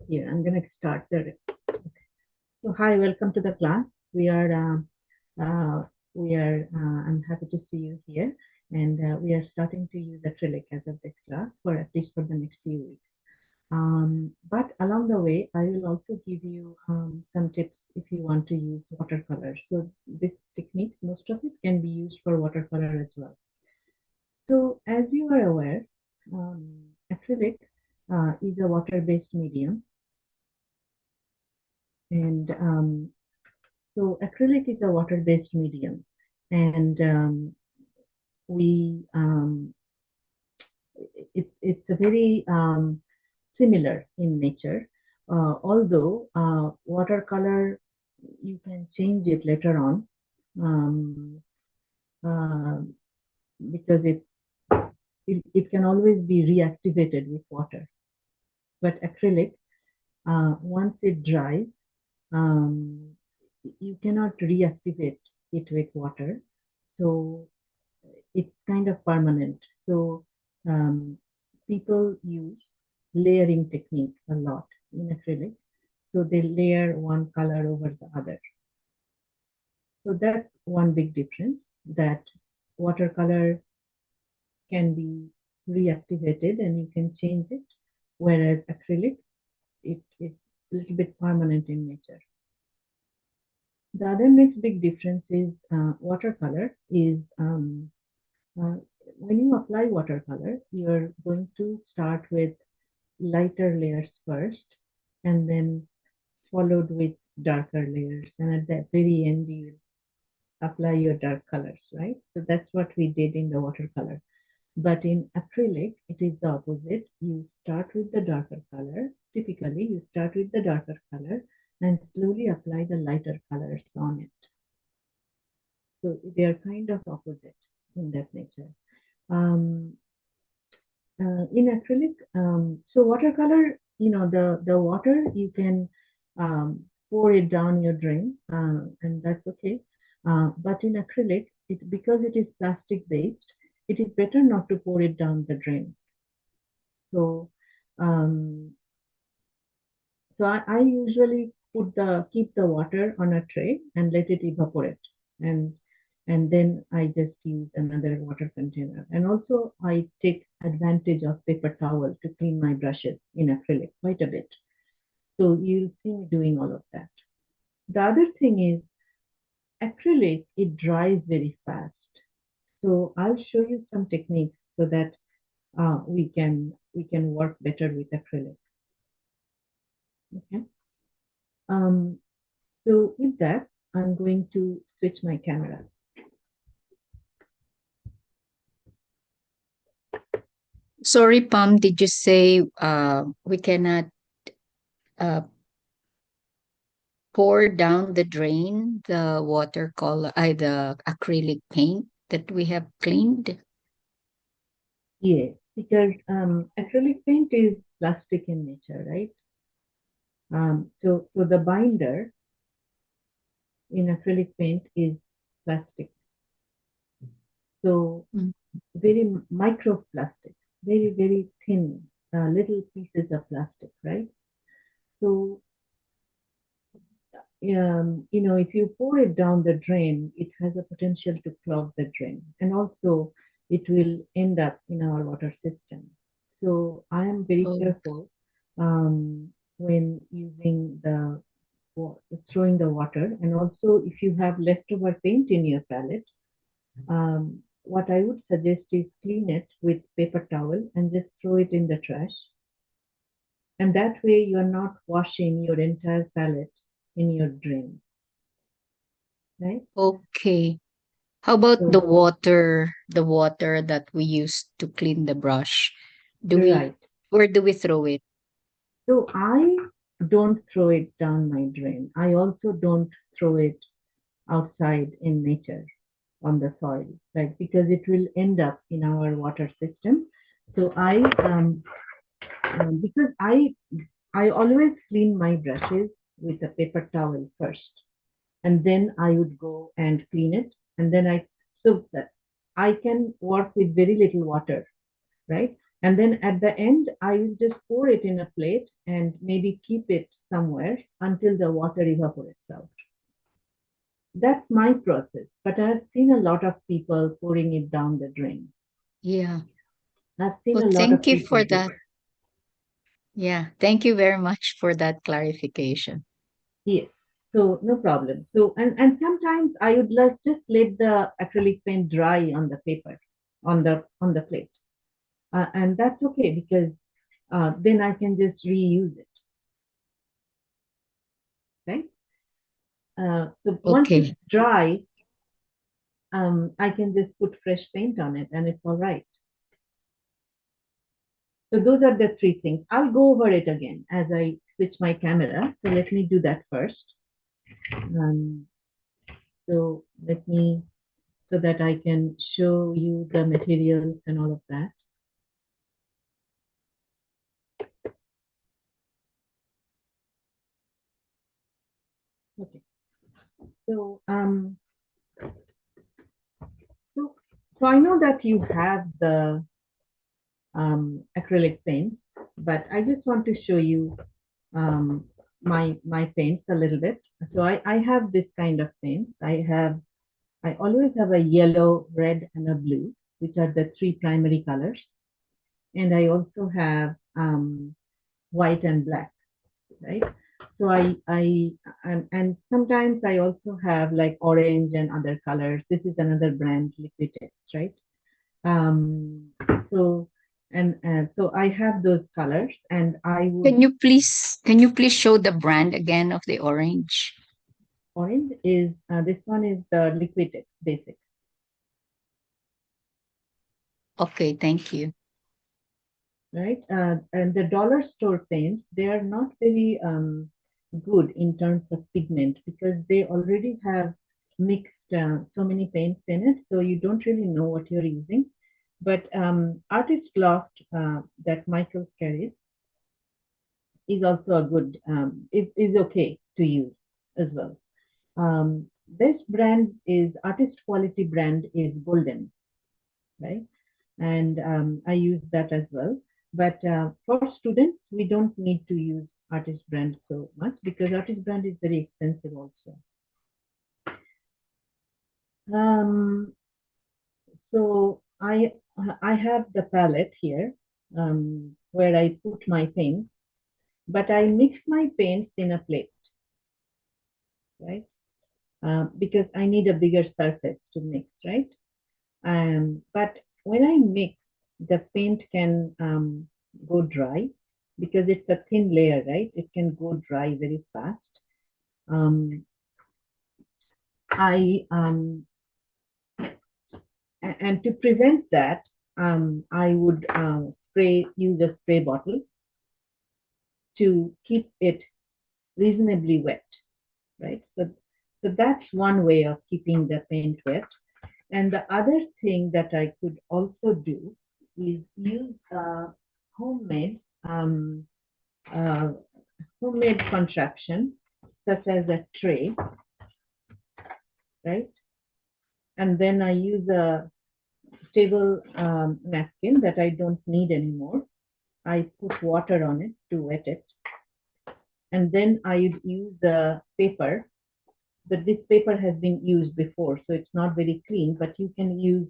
Here, I'm going to start the. So, hi, welcome to the class. We are, I'm happy to see you here, and we are starting to use acrylic as of this class for at least for the next few weeks. But along the way, I will also give you some tips if you want to use watercolor. So, this technique, most of it can be used for watercolor as well. So, as you are aware, acrylic is a water-based medium. And so acrylic is a water-based medium, and we it's a very similar in nature. Although watercolor, you can change it later on um, uh, because it can always be reactivated with water. But acrylic, once it dries, um, you cannot reactivate it with water. So it's kind of permanent. So um, people use layering technique a lot in acrylic. So they layer one color over the other. So that's one big difference, that watercolor can be reactivated and you can change it, whereas acrylic, it's a little bit permanent in nature. The other next big difference is watercolor is when you apply watercolor, you're going to start with lighter layers first and then followed with darker layers. And at the very end, you apply your dark colors, right? So that's what we did in the watercolor. But in acrylic, it is the opposite. You start with the darker color. Typically, you start with the darker color and slowly apply the lighter colors on it. So they are kind of opposite in that nature. Um, in acrylic, so watercolor, the water, you can pour it down your drain, and that's okay. But in acrylic, because it is plastic based, it is better not to pour it down the drain. So, um, I usually keep the water on a tray and let it evaporate, and then I just use another water container. And also I take advantage of paper towel to clean my brushes in acrylic quite a bit. So you'll see me doing all of that. The other thing is acrylic, it dries very fast. So I'll show you some techniques so that we can work better with acrylic. Okay. Um, so with that, I'm going to switch my camera. Sorry, Pam, did you say we cannot uh, pour down the drain the watercolor, the acrylic paint that we have cleaned? Yes, because acrylic paint is plastic in nature, right? So the binder in acrylic paint is plastic. So Mm. very microplastic, very, very thin, little pieces of plastic, right? So if you pour it down the drain, it has a potential to clog the drain, and also it will end up in our water system. So I am very Oh, careful when using throwing the water, and also if you have leftover paint in your palette, what I would suggest is clean it with paper towel and just throw it in the trash. And that way you are not washing your entire palette in your drain, right? okay. How about So, the water that we use to clean the brush? Do we, right. where do we throw it? So I don't throw it down my drain. I also don't throw it outside in nature on the soil, right? Because it will end up in our water system. So because I always clean my brushes with a paper towel first, and then I would go and clean it, and then so that I can work with very little water, right? And then at the end, I will just pour it in a plate and maybe keep it somewhere until the water evaporates out. That's my process, but I've seen a lot of people pouring it down the drain. Yeah. I've seen Well, a lot thank of you people for do that. it. Yeah. Thank you very much for that clarification. Yes, so no problem. So and sometimes I would just let the acrylic paint dry on the paper, on the plate, and that's okay because then I can just reuse it, right? So once it's Okay. dry, I can just put fresh paint on it, and it's all right. So those are the three things. I'll go over it again as I switch my camera. So let me do that first. Um, so let me so that I can show you the materials and all of that. Okay. So so so I know that you have the acrylic paint, but I just want to show you my paints a little bit. So I have this kind of paint. I always have a yellow, red, and a blue, which are the three primary colors. And I also have white and black, right? So and sometimes I also have like orange and other colors. This is another brand, Liquid Text, right? Um, so so I have those colors, and I would Can you please show the brand again of the orange? orange is this one is the Liquid Text Basic, Okay, thank you. right? And the dollar store paints, they are not very good in terms of pigment because they already have mixed so many paints in it, so you don't really know what you're using. But Artist Loft that Michael carries is also a good, is okay to use as well. This brand is artist quality brand is Golden, right? And I use that as well. But for students, we don't need to use artist brand so much because artist brand is very expensive also. Um, so I have the palette here where I put my paints, but I mix my paints in a plate, right? Because I need a bigger surface to mix, right? But when I mix, the paint can go dry because it's a thin layer, right? It can go dry very fast. Um, I and to prevent that, I would use a spray bottle to keep it reasonably wet, right? So that's one way of keeping the paint wet. And the other thing that I could also do is use homemade um, uh, homemade contraption such as a tray, right? And then I use a table napkin that I don't need anymore. I put water on it to wet it, and then I use the paper. But this paper has been used before, so it's not very clean. But you can use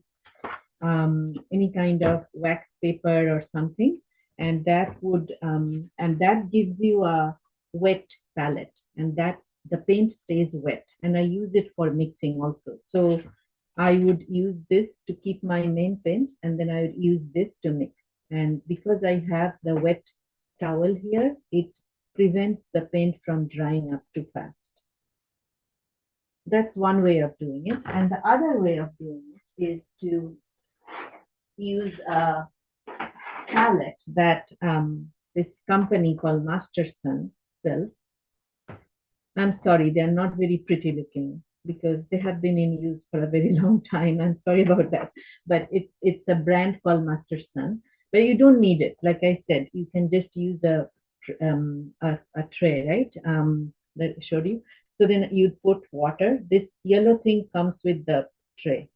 any kind of wax paper or something, and that gives you a wet palette, and that the paint stays wet. And I use it for mixing also. So I would use this to keep my main paint, and then I would use this to mix. And because I have the wet towel here, it prevents the paint from drying up too fast. That's one way of doing it. And the other way of doing it is to use a palette that this company called Masterson sells. I'm sorry, they're not very pretty looking because they have been in use for a very long time. I'm sorry about that. But it's a brand called Masterson, but you don't need it. Like I said, you can just use a tray, right? That I showed you. So then you put water. This yellow thing comes with the tray.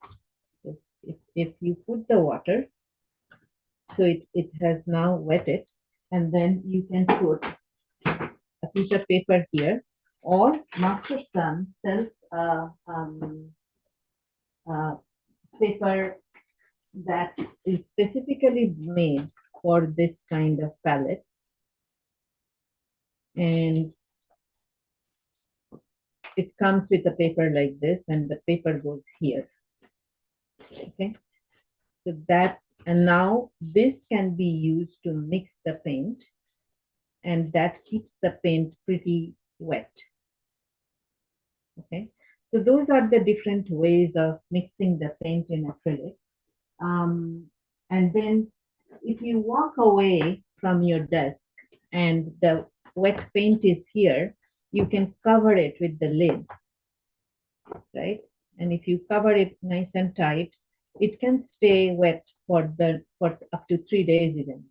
If you put the water, So it has now wetted, and then you can put a piece of paper here, or Master Sun sells a paper that is specifically made for this kind of palette, and it comes with a paper like this, and the paper goes here. Okay, so that, and now this can be used to mix the paint, and that keeps the paint pretty wet. Okay, so those are the different ways of mixing the paint in acrylic. And then if you walk away from your desk and the wet paint is here, you can cover it with the lid, right? And if you cover it nice and tight, it can stay wet for up to 3 days even,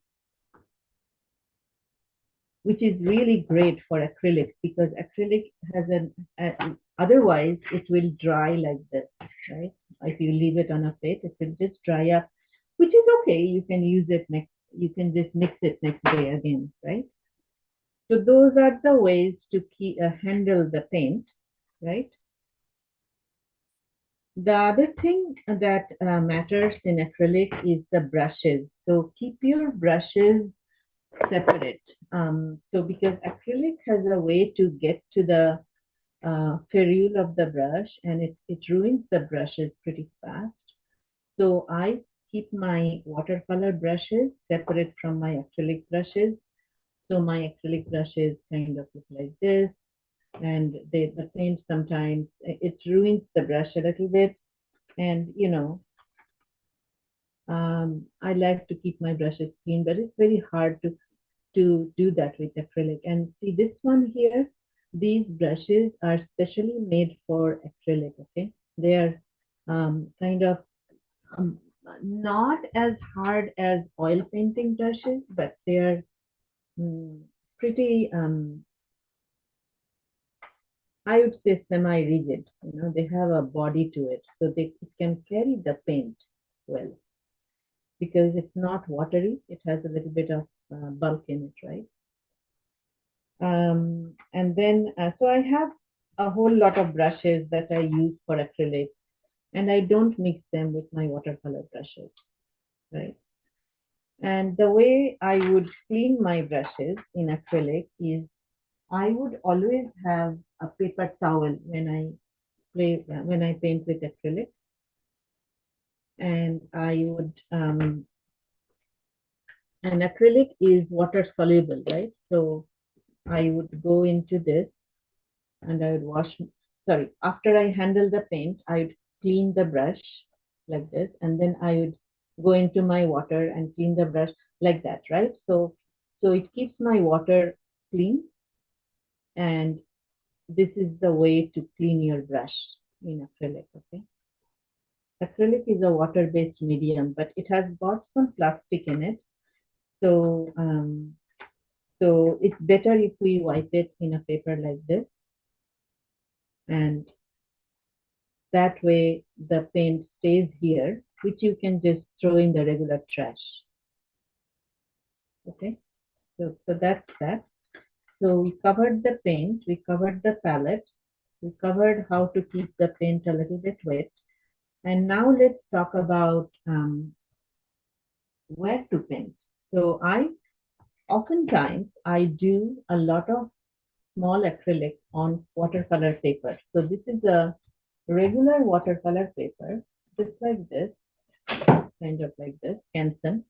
which is really great for acrylic, because acrylic has otherwise it will dry like this, right? If you leave it on a plate, it will just dry up, which is okay. You can use it next, you can just mix it next day again, right? So those are the ways to handle the paint, right? The other thing that matters in acrylic is the brushes. So keep your brushes separate. So because acrylic has a way to get to the ferrule of the brush, and it ruins the brushes pretty fast. So I keep my watercolor brushes separate from my acrylic brushes. So my acrylic brushes kind of look like this, and the paint sometimes it ruins the brush a little bit. And I like to keep my brushes clean, but it's very hard to do that with acrylic. And see this one here, these brushes are specially made for acrylic. Okay, they are kind of um, not as hard as oil painting brushes, but they are mm, pretty I would say semi-rigid. They have a body to it, so it can carry the paint well, because it's not watery. It has a little bit of bulk in it, right? And then, so I have a whole lot of brushes that I use for acrylic, and I don't mix them with my watercolor brushes, right? And the way I would clean my brushes in acrylic is I would always have a paper towel when I paint with acrylic, and I would and acrylic is water soluble, right? So I would go into this and I would sorry, after I handle the paint, I would clean the brush like this, and then I would go into my water and clean the brush like that, right? So it keeps my water clean, and this is the way to clean your brush in acrylic, okay? Acrylic is a water-based medium, but it has got some plastic in it. So, so it's better if we wipe it in a paper like this, and that way the paint stays here, which you can just throw in the regular trash. Okay, so that's that. So we covered the paint, we covered the palette, we covered how to keep the paint a little bit wet. And now let's talk about where to paint. So oftentimes I do a lot of small acrylic on watercolor paper. So this is a regular watercolor paper, just like this, kind of like this, Canson,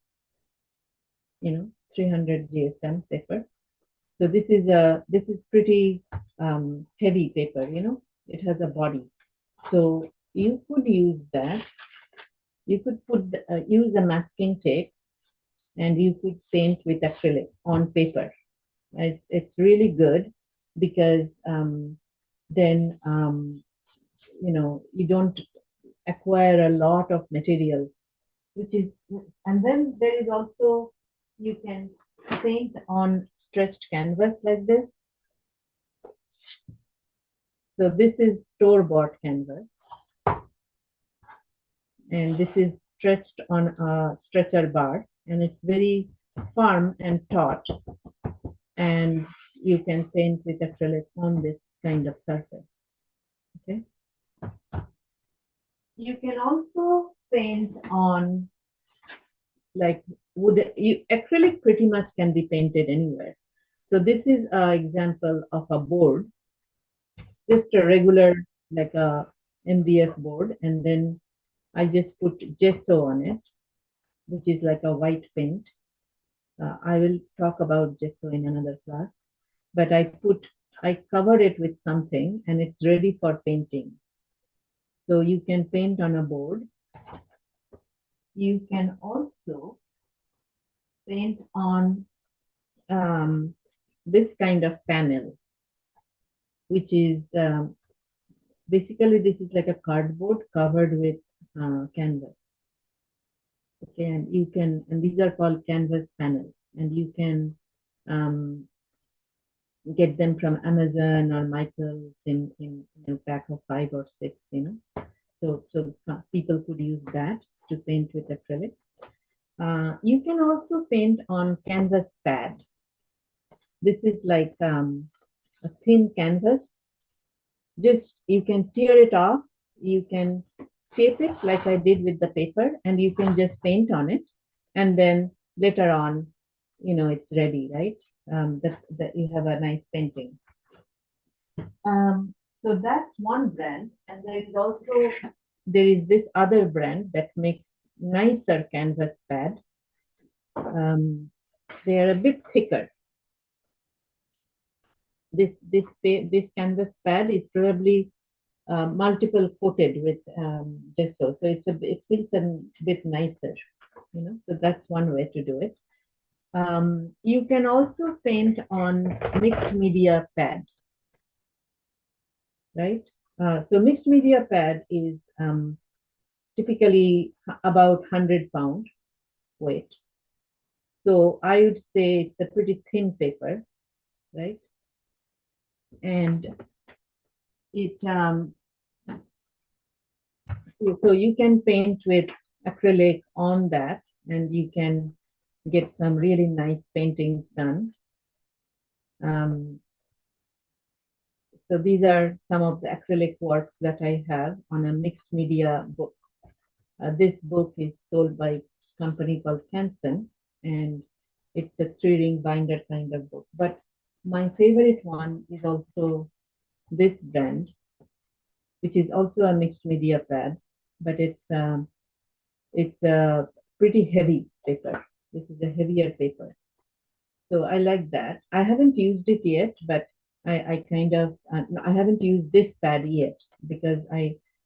300 GSM paper. So this is pretty heavy paper, it has a body. So you could use that. You could use a masking tape, and you could paint with acrylic on paper. It's really good because then you don't acquire a lot of material, which is, and then there is also, you can paint on stretched canvas like this. So this is store-bought canvas, and this is stretched on a stretcher bar, and it's very firm and taut, and you can paint with acrylic on this kind of surface. Okay. You can also paint on like wood. Acrylic pretty much can be painted anywhere. So this is an example of a board, just a regular like a MDF board, and then I just put gesso on it, which is like a white paint. I will talk about gesso in another class, but I covered it with something and it's ready for painting. So you can paint on a board. You can also paint on this kind of panel, which is basically this is like a cardboard covered with canvas. Okay, and these are called canvas panels, and you can um, get them from Amazon or Michael's in a pack of 5 or 6, So people could use that to paint with acrylic. You can also paint on canvas pad. This is like a thin canvas. Just you can tear it off. You can shape it like I did with the paper, and you can just paint on it, and then later on, it's ready, right? That you have a nice painting. So that's one brand, and there is this other brand that makes nicer canvas pad. They are a bit thicker. This canvas pad is probably multiple coated with gesso, so it feels a bit nicer, So that's one way to do it. You can also paint on mixed media pad, right? So mixed media pad is typically about 100 pound weight. So I would say it's a pretty thin paper, right? And it so you can paint with acrylic on that, and you can get some really nice paintings done. So these are some of the acrylic works that I have on a mixed media book. This book is sold by a company called Canson, and it's a 3-ring binder kind of book. But my favorite one is also this brand, which is also a mixed media pad, but it's a pretty heavy paper. This is a heavier paper. So I like that. I haven't used it yet, but I kind of, I haven't used this pad yet because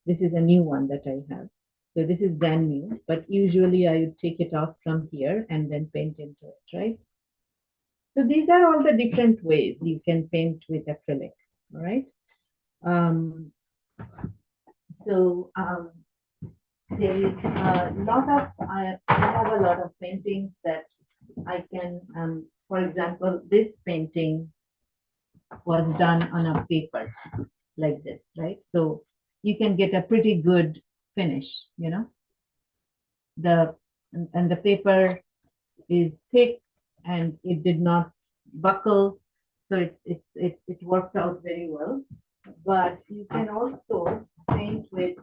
this is a new one that I have. So this is brand new, but usually I would take it off from here and then paint into it, right? So these are all the different ways you can paint with acrylic, all right? Um, so there is a lot of, I have a lot of paintings that I can, for example, this painting was done on a paper like this, right? So you can get a pretty good finish, the and the paper is thick and it did not buckle, so it worked out very well. But you can also paint with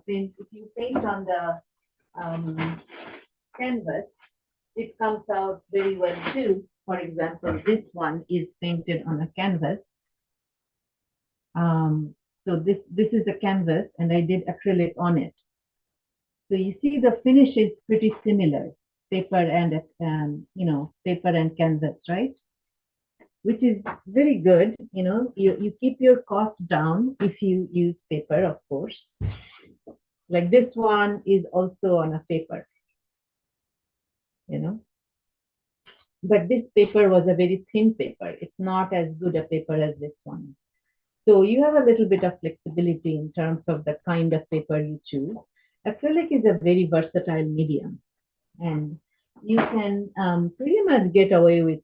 paint if you paint on the canvas, it comes out very well too. For example, this one is painted on a canvas. So this is a canvas, and I did acrylic on it. So you see the finish is pretty similar, paper and paper and canvas, right? Which is very good. You keep your cost down if you use paper, of course. Like this one is also on a paper, you know. But this paper was a very thin paper. It's not as good a paper as this one. So you have a little bit of flexibility in terms of the kind of paper you choose. Acrylic is a very versatile medium, and you can pretty much get away with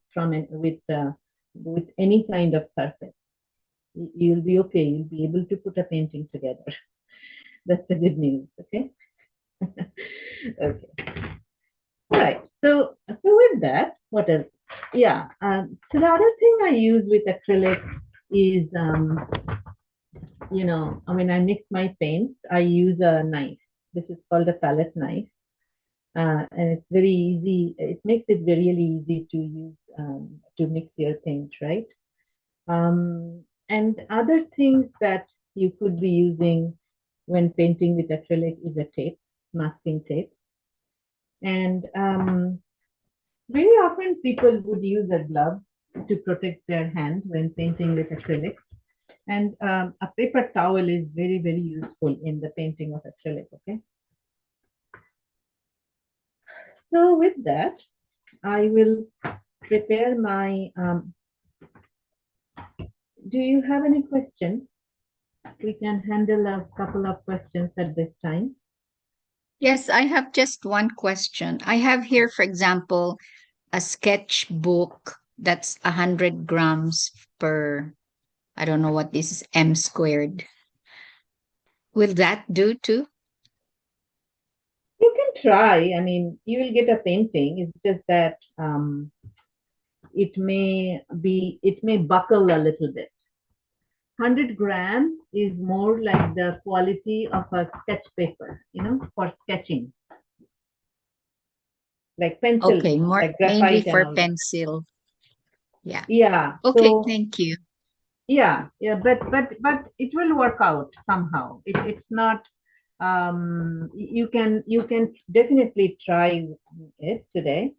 any kind of surface. You'll be okay. You'll be able to put a painting together. That's the good news. Okay. Okay. Right. So with that, what else? Yeah. So the other thing I use with acrylic is, when I mix my paints, I use a knife. This is called a palette knife, and it's very easy. It makes it really easy to use to mix your paint, right? And other things that you could be using when painting with acrylic is a tape, masking tape, and very often people would use a glove to protect their hand when painting with acrylic. And a paper towel is very, very useful in the painting of acrylic. Okay. So with that, I will prepare my. Do you have any questions? We can handle a couple of questions at this time. Yes, I have just one question. I have here, for example, a sketchbook that's 100 grams per, I don't know what this is, m squared. Will that do too? You can try. I mean, you will get a painting. It's just that it may buckle a little bit. 100 grams is more like the quality of a sketch paper, for sketching, like pencil, Okay, more like mainly graphite and for all that. pencil. Yeah. Yeah. Okay, So thank you. yeah, but it will work out somehow. It's not. You can definitely try it today,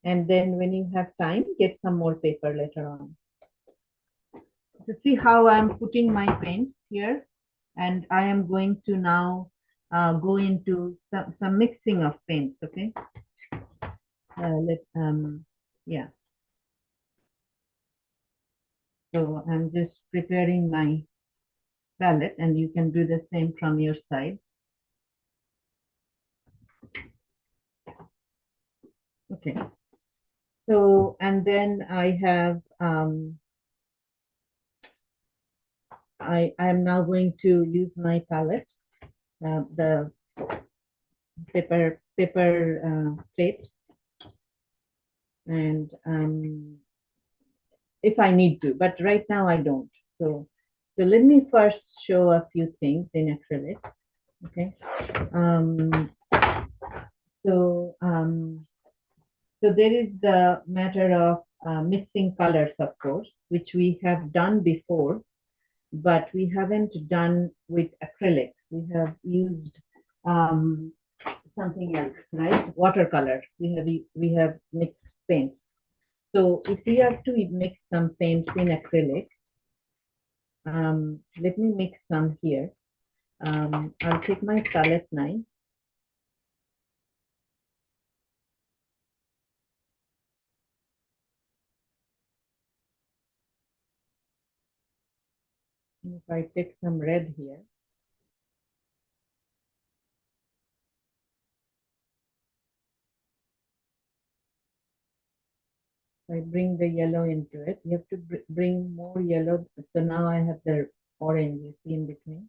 and then when you have time, get some more paper later on. To see how I'm putting my paint here, and I am going to now go into some mixing of paints. Okay. Let Yeah. So I'm just preparing my palette, and you can do the same from your side. Okay. So and then I have I am now going to use my palette, the paper plate, and if I need to, but right now I don't. So let me first show a few things in acrylic. Okay. Um, so um, so there is the matter of mixing colors, of course, which we have done before, but we haven't done with acrylic. We have used um, something else, right? Watercolor. We have mixed paint. So if we have to mix some paints in acrylic, let me mix some here. I'll take my palette knife. And if I take some red here, I bring the yellow into it. You have to bring more yellow. So now I have the orange, you see in between.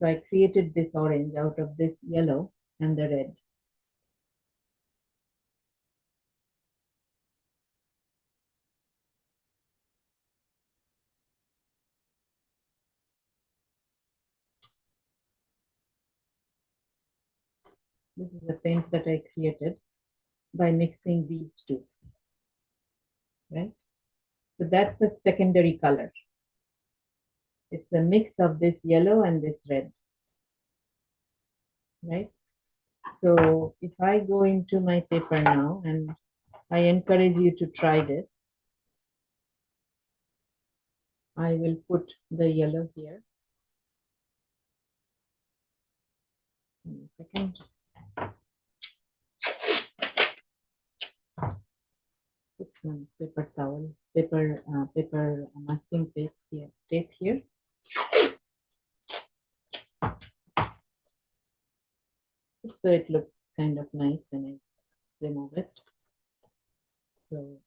So I created this orange out of this yellow and the red. This is the paint that I created by mixing these two, right? So that's the secondary color. It's a mix of this yellow and this red, right? So if I go into my paper now, and I encourage you to try this, I will put the yellow here. A second. Put some paper towel, paper masking tape here. Tape here. So it looks kind of nice when I remove it. So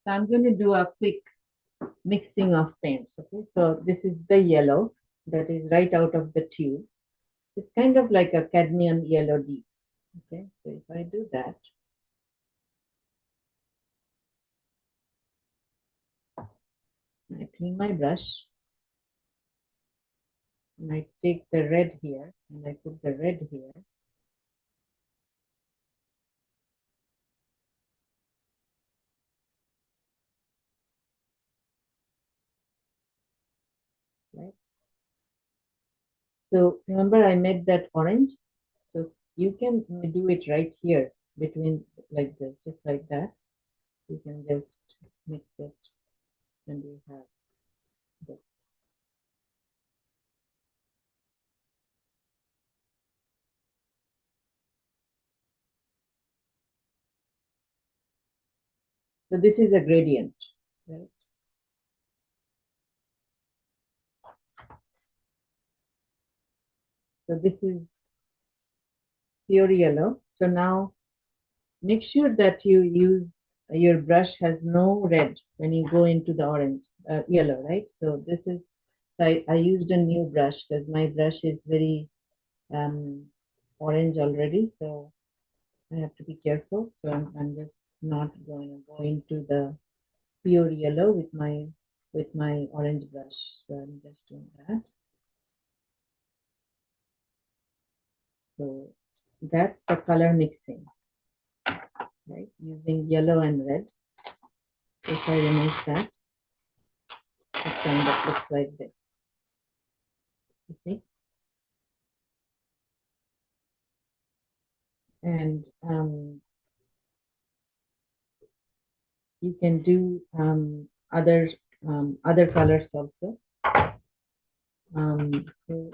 I'm going to do a quick mixing of paints. Okay, so this is the yellow. that is right out of the tube. It's kind of like a cadmium yellow deep. Okay, so if I do that, I clean my brush and I take the red here and I put the red here. Right. So remember I made that orange. So you can do it right here between like this, just like that. You can just mix it and you have this. So this is a gradient, right? So this is pure yellow. So now make sure that you use your brush has no red when you go into the orange, yellow, right? So this is, I used a new brush because my brush is very orange already. So I have to be careful. So I'm just not going to go into the pure yellow with my orange brush. So I'm just doing that. So that's the color mixing, right? Using yellow and red. If I remove that, it kind of looks like this. You see? And you can do other colors also. So,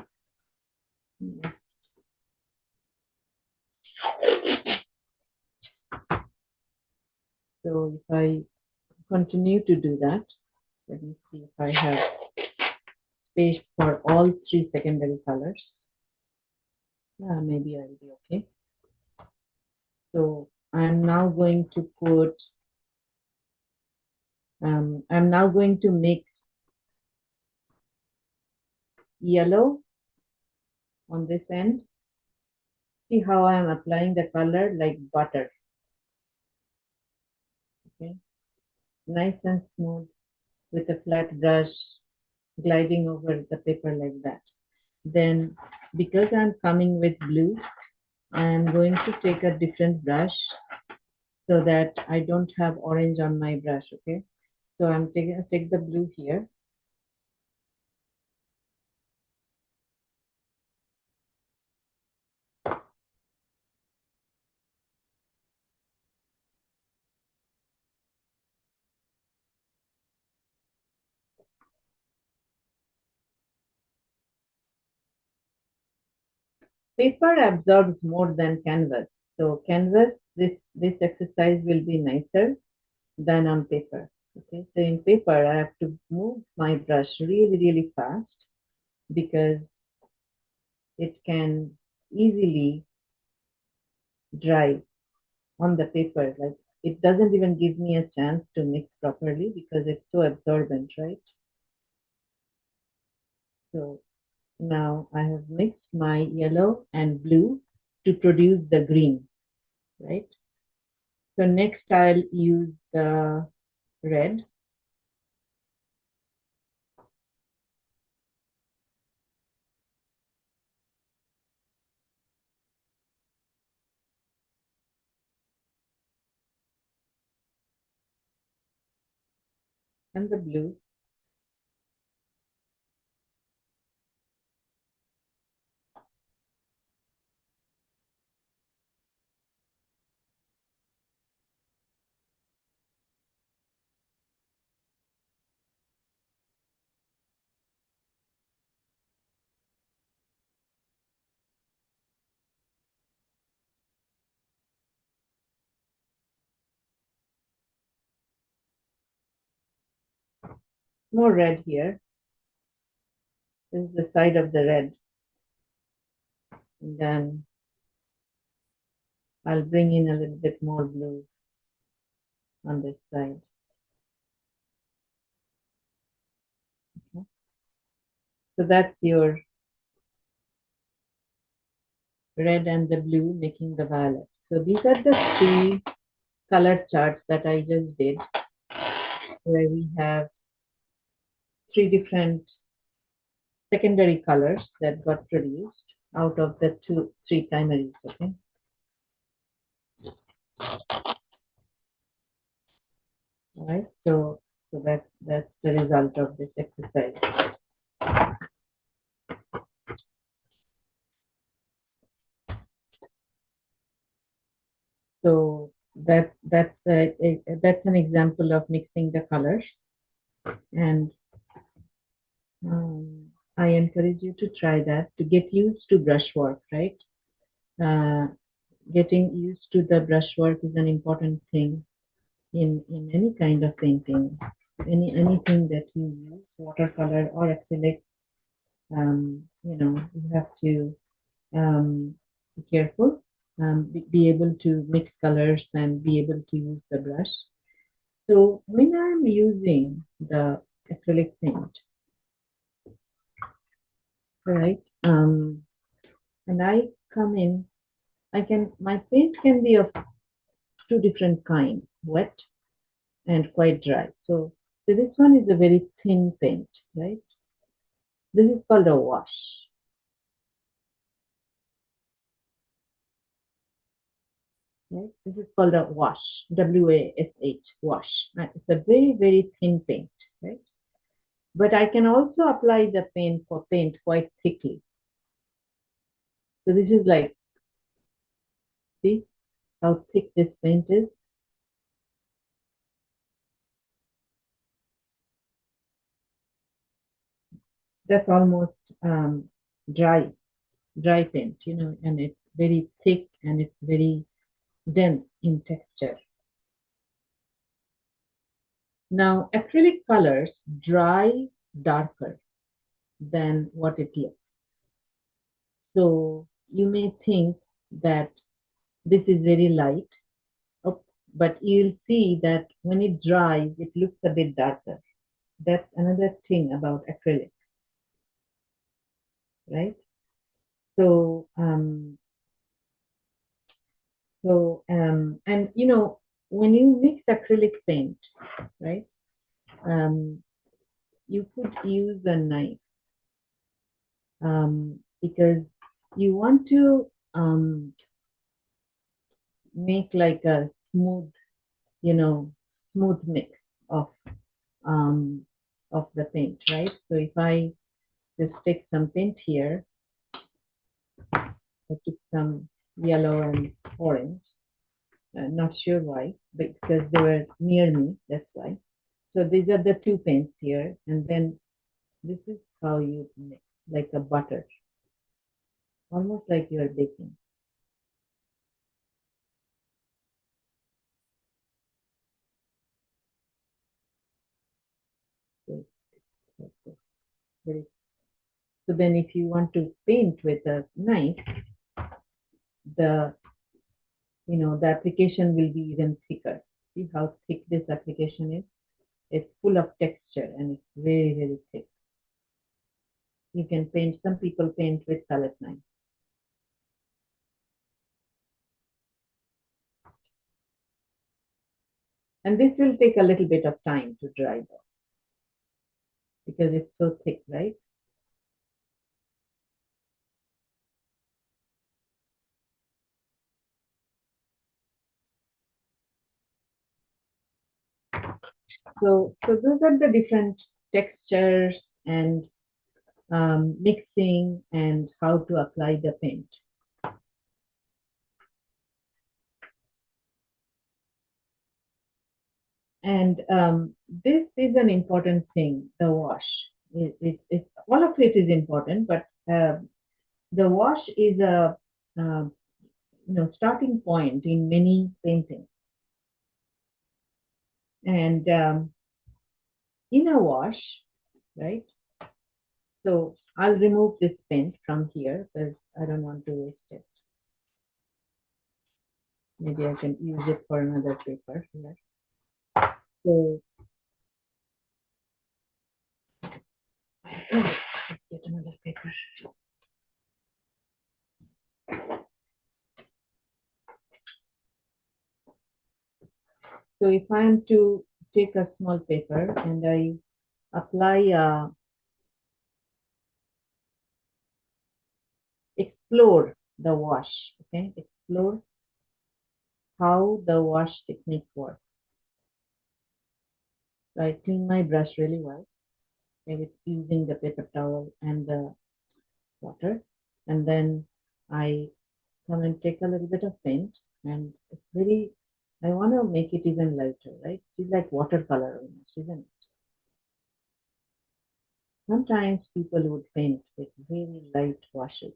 so if I continue to do that, let me see if I have space for all three secondary colors. Yeah, maybe I'll be okay. So I'm now going to put, I'm now going to mix yellow on this end. See how I'm applying the color like butter. Okay, nice and smooth with a flat brush gliding over the paper like that. Then because I'm coming with blue, I'm going to take a different brush so that I don't have orange on my brush. Okay, so I'm take the blue here. Paper absorbs more than canvas. So canvas, this exercise will be nicer than on paper. Okay, so in paper I have to move my brush really, really fast because it can easily dry on the paper. Like it doesn't even give me a chance to mix properly because it's so absorbent, right? So now I have mixed my yellow and blue to produce the green, right? So next I'll use the red and the blue. More red here. This is the side of the red. And then I'll bring in a little bit more blue on this side. Okay. So that's your red and the blue making the violet. So these are the three color charts that I just did, where we have three different secondary colors that got produced out of the three primaries. Okay. All right. So that's the result of this exercise. So that's an example of mixing the colors, and I encourage you to try that to get used to brushwork. Right, getting used to the brushwork is an important thing in any kind of painting, anything that you use, watercolor or acrylic. You have to be careful, be able to mix colors and be able to use the brush. So when I'm using the acrylic paint, right, and I come in, my paint can be of two different kinds, wet and quite dry. So this one is a very thin paint, right? This is called a wash. Right? This is called a wash, W-A-S-H, wash. It's a very, very thin paint, right? But I can also apply the paint quite thickly. So this is like, see how thick this paint is? That's almost um, dry, dry paint, and it's very thick and it's very dense in texture. Now, acrylic colors dry darker than what it looks. So you may think that this is very light, but you'll see that when it dries, it looks a bit darker. That's another thing about acrylic, right? So, and when you mix acrylic paint, right? You could use a knife because you want to make like a you know, smooth mix of um, of the paint, right? So if I just take some paint here, I took some yellow and orange. Not sure why, but because they were near me, that's why. So these are the two paints here, and then this is how you mix, like a butter, almost like you are baking. So, so then if you want to paint with a knife, the the application will be even thicker. See how thick this application is? It's full of texture and it's very, very thick. You can paint, some people paint with palette knife. And this will take a little bit of time to dry though, because it's so thick, right? So those are the different textures and mixing and how to apply the paint. And this is an important thing, the wash. All of it is important, but the wash is a uh, starting point in many paintings. And in a wash, right? So I'll remove this paint from here because I don't want to waste it. Maybe I can use it for another paper here. So get another paper. So if I am to take a small paper and I apply explore the wash, okay? Explore how the wash technique works. So I clean my brush really well, okay, with using the paper towel and the water, and then I come and take a little bit of paint, and it's very, I want to make it even lighter, right? It's like watercolor almost, isn't it? Sometimes people would paint with very light washes.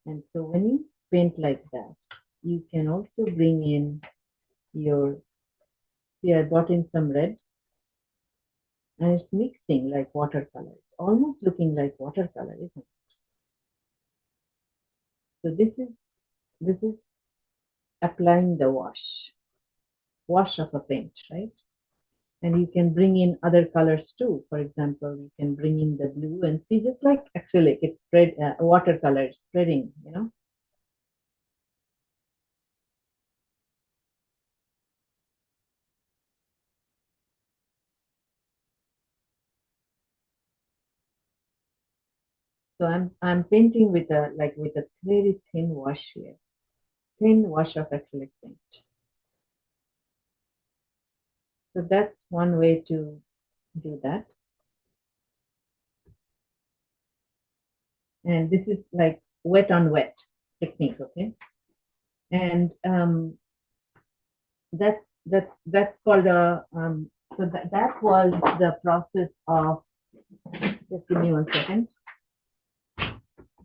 And so when you paint like that, you can also bring in your, see, I brought in some red and it's mixing like watercolor. It's almost looking like watercolor, isn't it? So this is applying the wash of a paint, right? And you can bring in other colors too. For example, you can bring in the blue and see, just like acrylic, it's spread, watercolor spreading, you know. So I'm painting with a very thin wash here, thin wash of acrylic paint. So that's one way to do that. And this is like wet on wet technique, okay? And that's called a so that was the process of, just give me 1 second.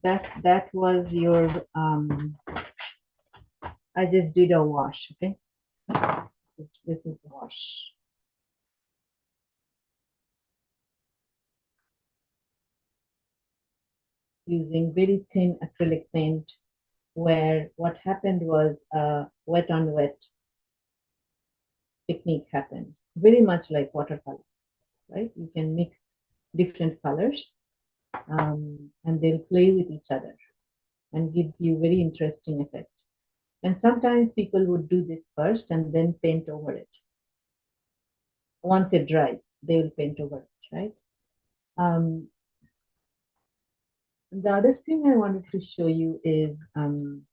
That was your I just did a wash, okay? This is the wash. Using very thin acrylic paint, where what happened was wet on wet technique happened. Very much like watercolor, right? You can mix different colors and they'll play with each other and give you very interesting effect. And sometimes people would do this first and then paint over it. Once it dries, they will paint over it, right? Um, the other thing I wanted to show you is, you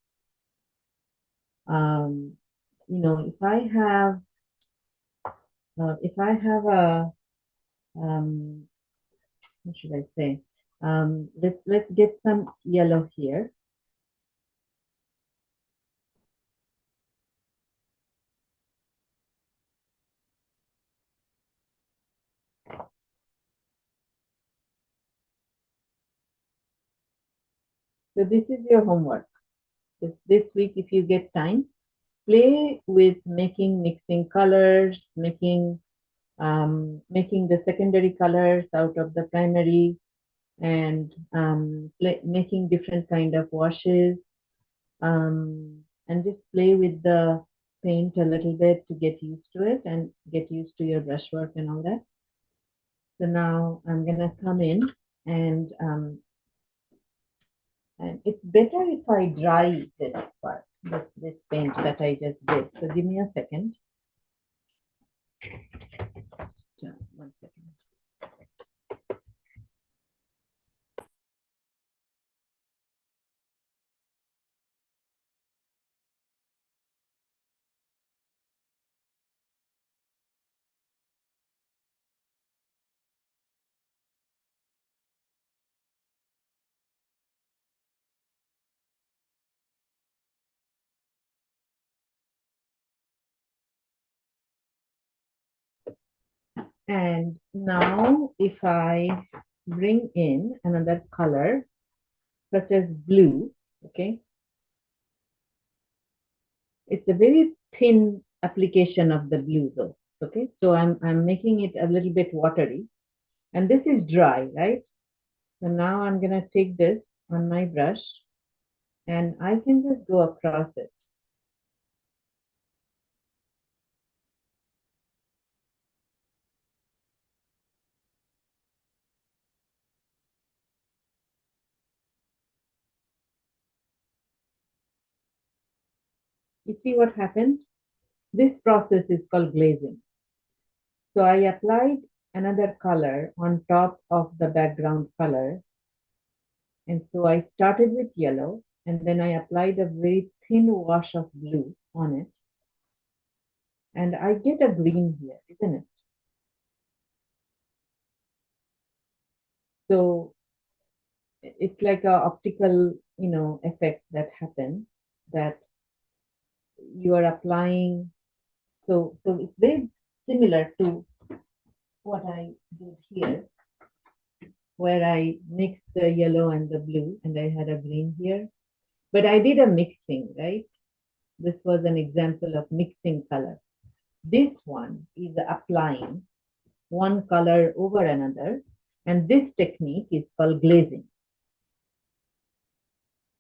know, if I have a, what should I say? Let's get some yellow here. So this is your homework. This week, if you get time, play with mixing colors, making the secondary colors out of the primary, and making different kind of washes, and just play with the paint a little bit to get used to it and get used to your brushwork and all that. So now I'm gonna come in and it's better if I dry this part, this paint that I just did. So give me a second. 1 second. And now if I bring in another color, such as blue, okay, it's a very thin application of the blue though, okay, so I'm making it a little bit watery, and this is dry, right? So now I'm gonna take this on my brush and I can just go across it. You see what happened? This process is called glazing. So I applied another color on top of the background color. And so I started with yellow and then I applied a very thin wash of blue on it. And I get a green here, isn't it? So it's like a optical, effect that happens that you are applying. So it's very similar to what I did here, where I mixed the yellow and the blue and I had a green here. But I did a mixing, right? This was an example of mixing color. This one is applying one color over another, and this technique is called glazing.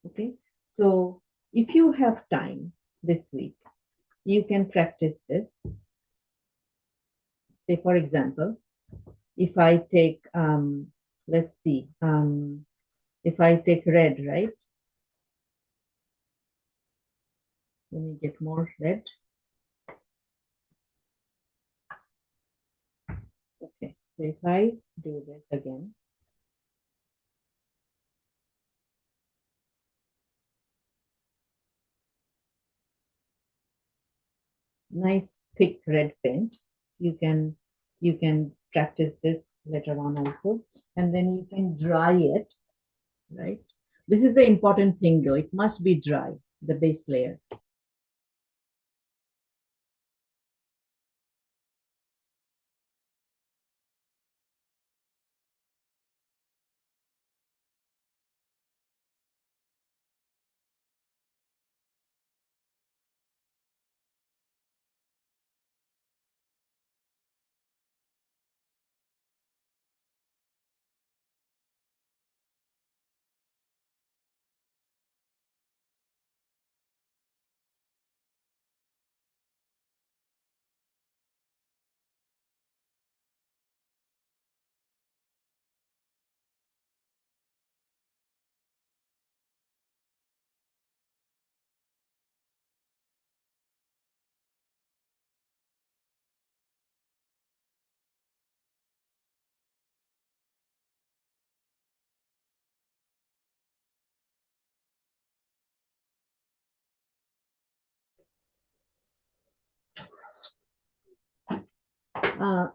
Okay, so if you have time this week, you can practice this. Say, for example, if I take, let's see, if I take red, right? Let me get more red. Okay, so if I do this again, nice thick red paint. You can practice this later on also, and then you can dry it, right? This is the important thing though. It must be dry, the base layer.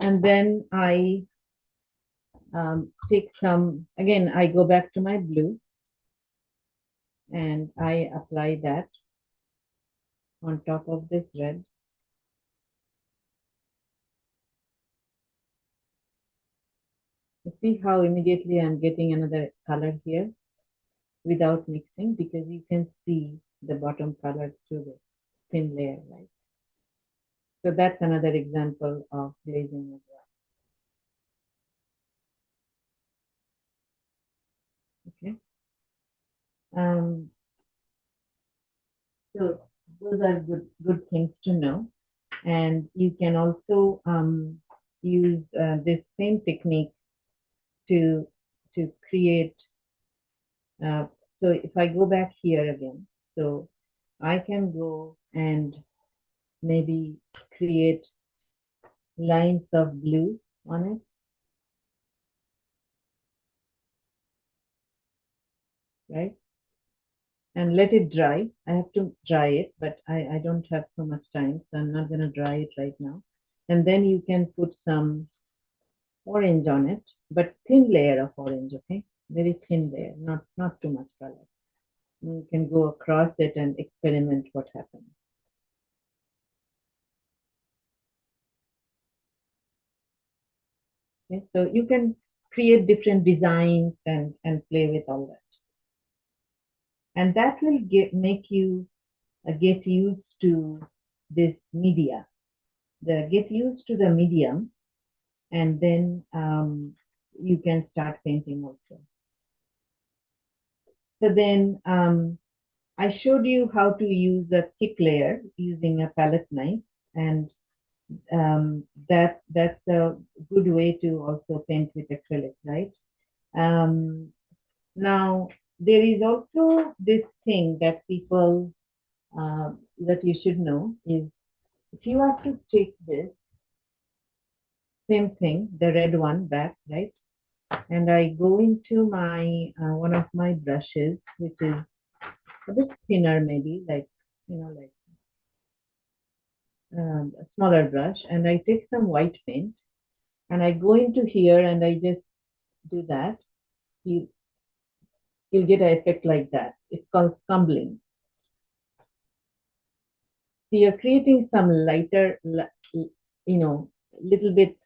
And then I take some, again, I go back to my blue and I apply that on top of this red. You see how immediately I'm getting another color here without mixing, because you can see the bottom color through the thin layer, right? So that's another example of glazing as well. Okay. Um, so those are good things to know. And you can also use this same technique to create. Uh, so if I go back here again, so I can go and maybe create lines of blue on it, right? And let it dry. I have to dry it, but I don't have so much time, so I'm not going to dry it right now. And then you can put some orange on it, but thin layer of orange, okay? Very thin layer, not too much color. You can go across it and experiment what happens. Okay, so you can create different designs and play with all that. And that will make you get used to this media. Get used to the medium, and then you can start painting also. So then I showed you how to use a thick layer using a palette knife, and that's a good way to also paint with acrylic, right? Now there is also this thing that people that you should know is if you are to take this same thing, the red one back, right? And I go into my one of my brushes, which is a bit thinner, maybe like like a smaller brush, and I take some white paint and I go into here and I just do that. You you'll get an effect like that. It's called scumbling. So you're creating some lighter, little bit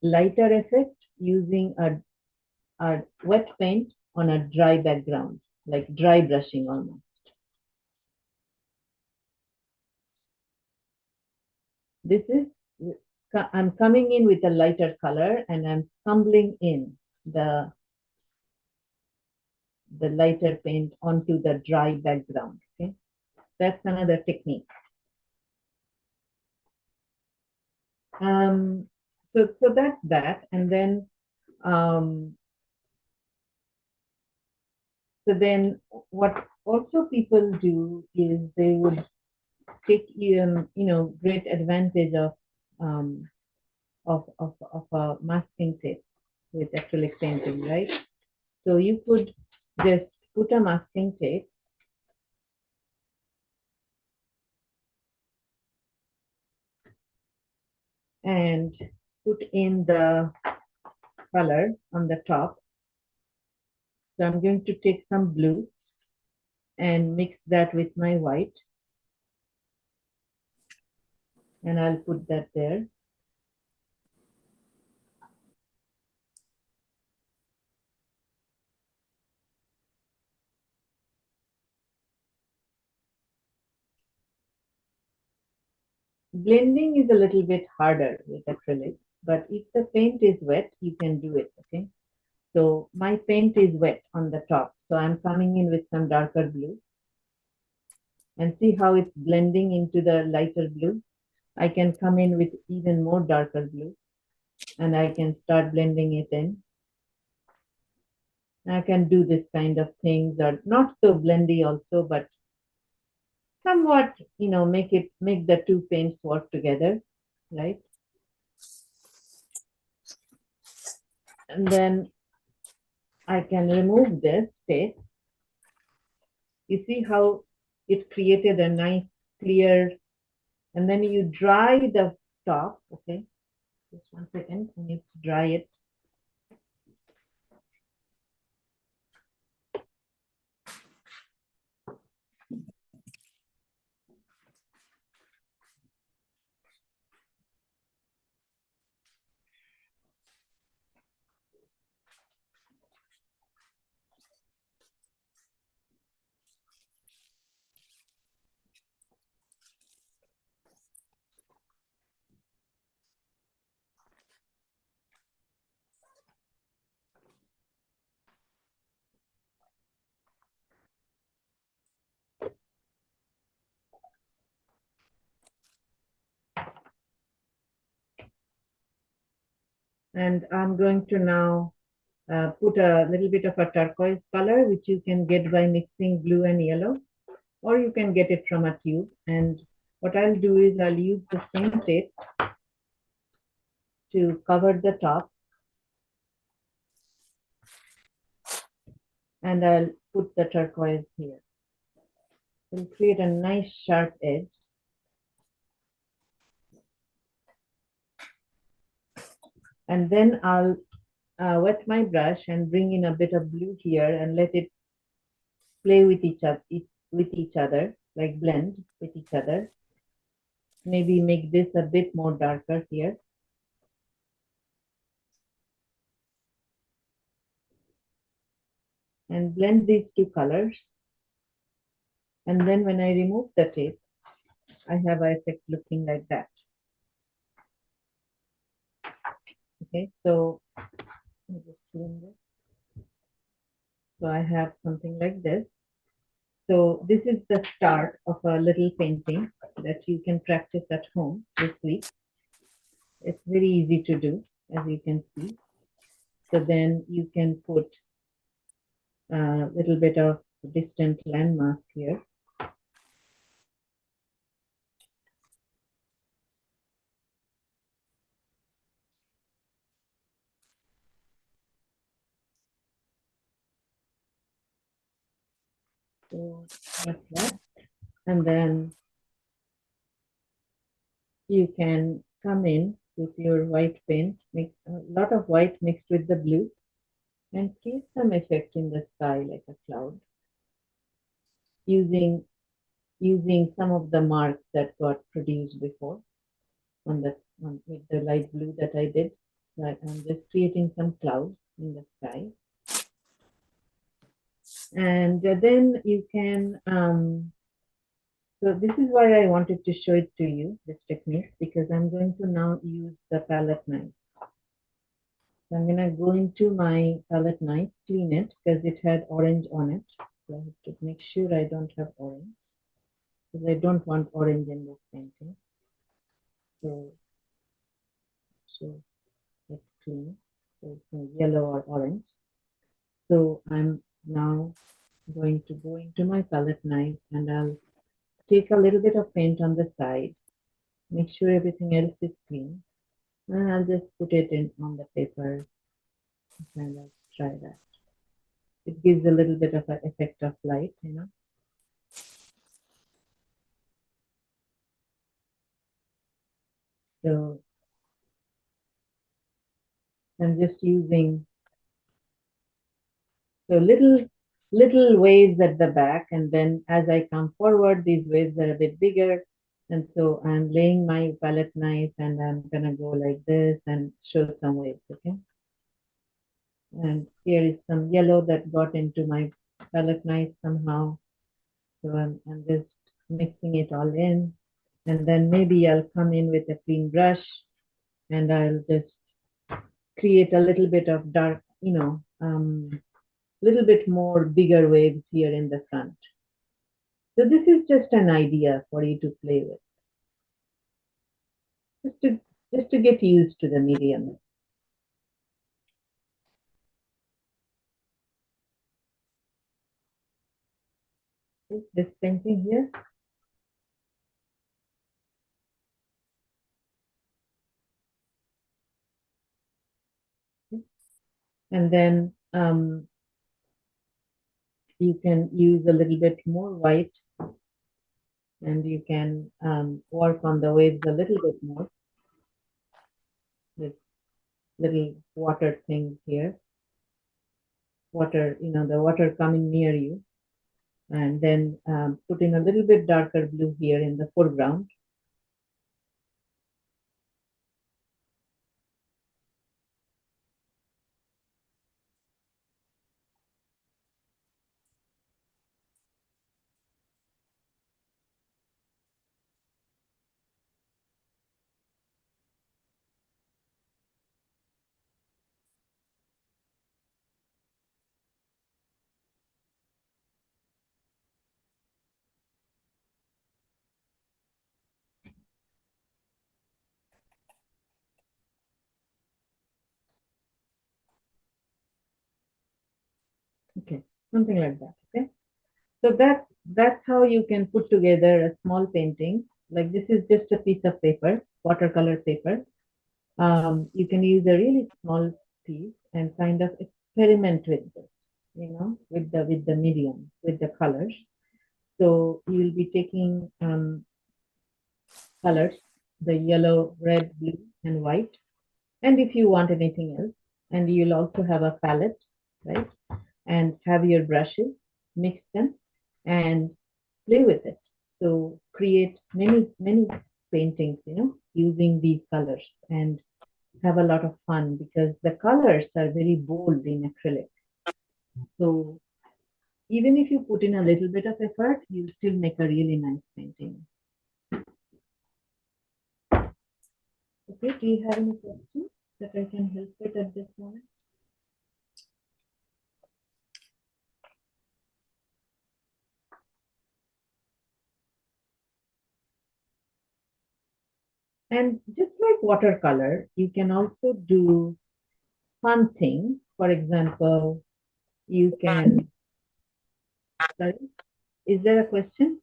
lighter effect using a wet paint on a dry background, like dry brushing almost. This is, I'm coming in with a lighter color and I'm scumbling in the lighter paint onto the dry background. Okay, that's another technique. So that's that, and then um, so then what also people do is they would take great advantage um, of a masking tape with acrylic painting, right? So you could just put a masking tape and put in the color on the top. So I'm going to take some blue and mix that with my white, and I'll put that there. Blending is a little bit harder with acrylic, but if the paint is wet, you can do it, okay? So my paint is wet on the top, so I'm coming in with some darker blue and see how it's blending into the lighter blue. I can come in with even more darker blue and I can start blending it in. I can do this kind of things, or not so blendy also, but somewhat, make the two paints work together, right? And then I can remove this tape. You see how it created a nice clear, and then you dry the top, okay? Just 1 second, I need to dry it. And I'm going to now put a little bit of a turquoise color, which you can get by mixing blue and yellow, or you can get it from a tube. And what I'll do is I'll use the same tape to cover the top, and I'll put the turquoise here. It'll create a nice sharp edge. And then I'll wet my brush and bring in a bit of blue here and let it play with each other, like blend with each other. Maybe make this a bit more darker here. And blend these two colors. And then when I remove the tape, I have an effect looking like that. Okay, so let me just clean this. So I have something like this. So this is the start of a little painting that you can practice at home this week. It's very easy to do, as you can see. So then you can put a little bit of distant landmark here. So that's that. And then you can come in with your white paint, mix a lot of white mixed with the blue, and create some effect in the sky like a cloud using some of the marks that got produced before on the with the light blue that I did. So I'm just creating some clouds in the sky. And then you can, so this is why I wanted to show it to you, this technique, because I'm going to now use the palette knife. So I'm going to go into my palette knife, clean it because it had orange on it. So I have to make sure I don't have orange because I don't want orange in this painting. So, so let's clean. So it's no yellow or orange. So I'm now going to go into my palette knife and I'll take a little bit of paint on the side, make sure everything else is clean, and I'll just put it in on the paper and kind of try that. It gives a little bit of an effect of light, you know. So I'm just using so little waves at the back, and then as I come forward, these waves are a bit bigger. And so I'm laying my palette knife and I'm gonna go like this and show some waves, okay? And here is some yellow that got into my palette knife somehow. So I'm just mixing it all in. And then maybe I'll come in with a clean brush and I'll just create a little bit of dark, little bit more bigger waves here in the front. So this is just an idea for you to play with, just to get used to the medium. This painting here, and then you can use a little bit more white, and you can work on the waves a little bit more with little water things here, water, the water coming near you, and then put in a little bit darker blue here in the foreground. Okay, something like that. Okay, so that's how you can put together a small painting. Like this is just a piece of paper, watercolor paper. You can use a really small piece and kind of experiment with this, with the medium, with the colors. So you'll be taking colors, the yellow, red, blue, and white. And if you want anything else, and you'll also have a palette, right? And have your brushes, mix them, and play with it. So create many paintings, using these colors and have a lot of fun because the colors are very bold in acrylic. So even if you put in a little bit of effort, you still make a really nice painting. Okay, do you have any questions that I can help with at this moment? And just like watercolor, you can also do fun things. For example, you can, sorry, is there a question?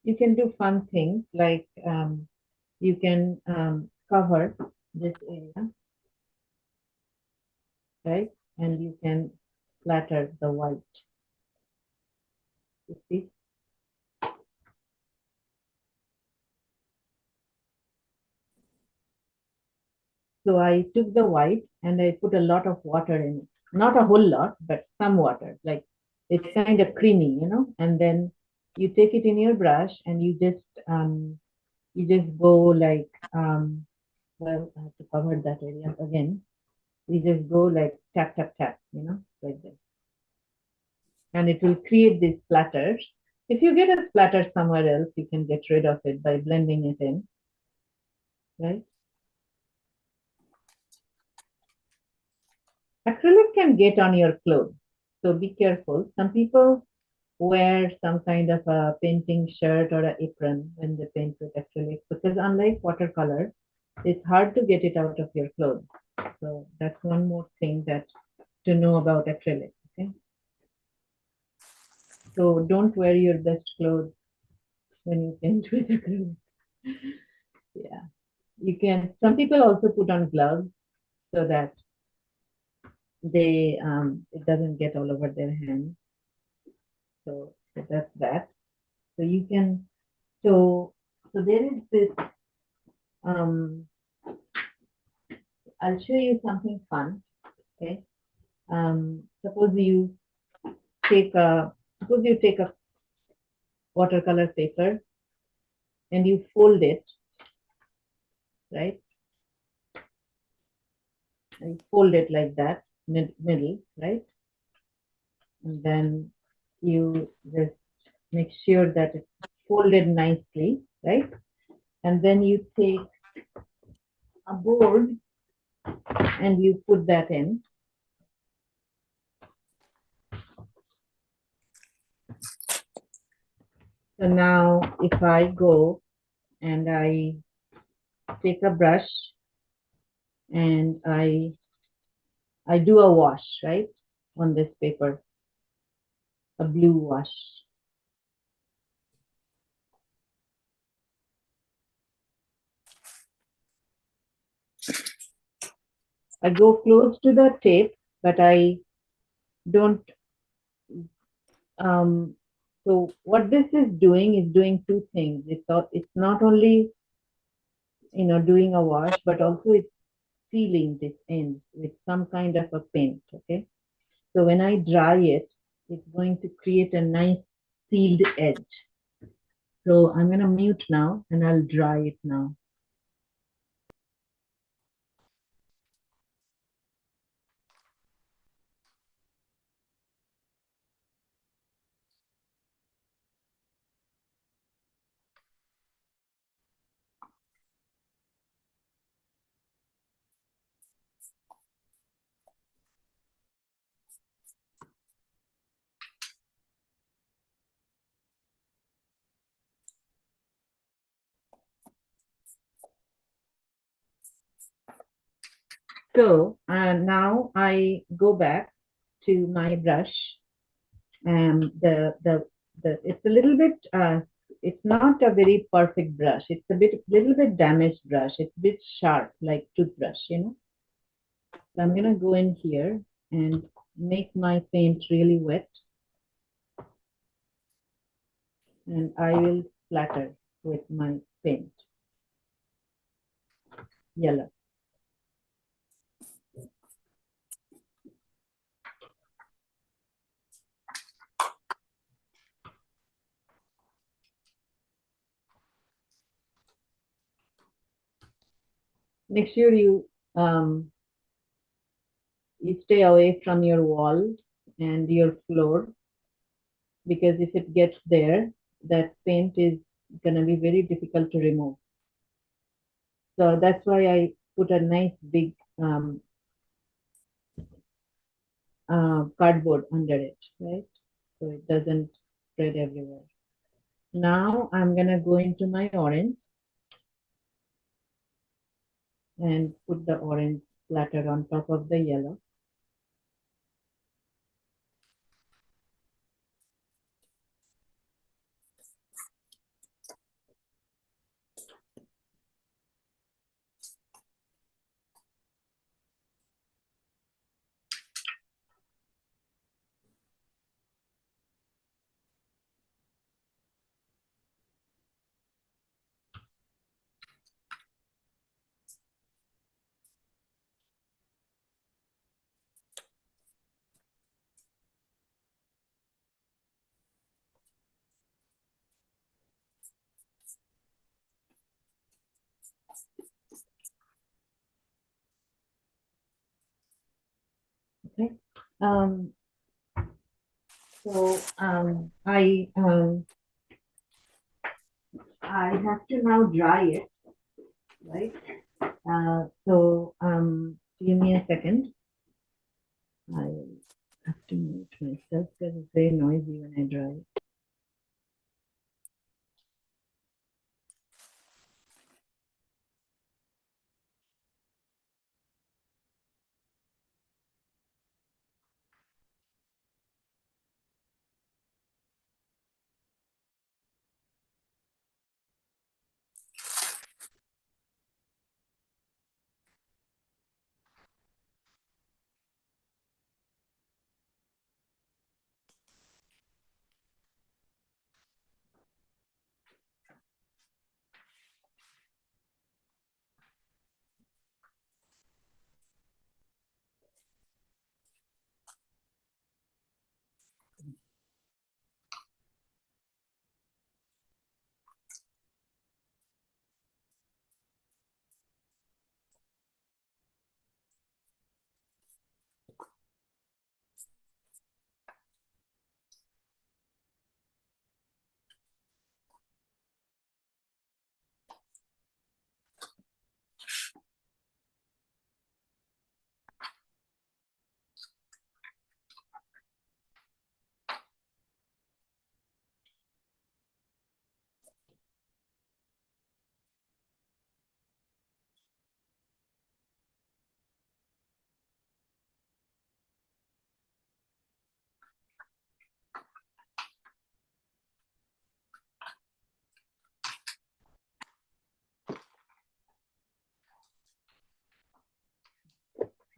You can do fun things like you can cover this area, right? And you can splatter the white. You see? So I took the white and I put a lot of water in it. Not a whole lot, but some water. Like it's kind of creamy, you know. And then you take it in your brush and you just go like well, I have to cover that area again. You just go like tap tap tap, you know, like this, and it will create these splatters. If you get a splatter somewhere else, you can get rid of it by blending it in, right? Acrylic can get on your clothes, so be careful. Some people wear some kind of a painting shirt or an apron when they paint with acrylic because unlike watercolor, it's hard to get it out of your clothes. So that's one more thing that to know about acrylic. Okay, so don't wear your best clothes when you paint with acrylic. Yeah, you can. Some people also put on gloves so that they it doesn't get all over their hands. So that's that. So you can so there is this um I'll show you something fun. Okay. Suppose you suppose you take a watercolor paper and you fold it, right? And you fold it like that, middle, right? And then you just make sure that it's folded nicely, right? And then you take a board and you put that in. So now if I go and I take a brush and I do a wash, right, on this paper, a blue wash. I go close to the tape, but I don't. Um, so what this is doing two things. It's not only doing a wash, but also it's sealing this end with some kind of a paint. Okay, so when I dry it, it's going to create a nice sealed edge. So I'm gonna mute now, and I'll dry it now. So now I go back to my brush, and the it's a little bit it's not a very perfect brush. It's a little bit damaged brush. It's a bit sharp like toothbrush, you know. So I'm gonna go in here and make my paint really wet, and I will splatter with my paint yellow. Make sure you stay away from your wall and your floor, because if it gets there, that paint is going to be very difficult to remove. So that's why I put a nice big cardboard under it, right? So it doesn't spread everywhere. Now I'm going to go into my orange and put the orange splatter on top of the yellow. Okay. Um, so I have to now dry it, right? Give me a second. I have to mute myself because it's very noisy when I dry it.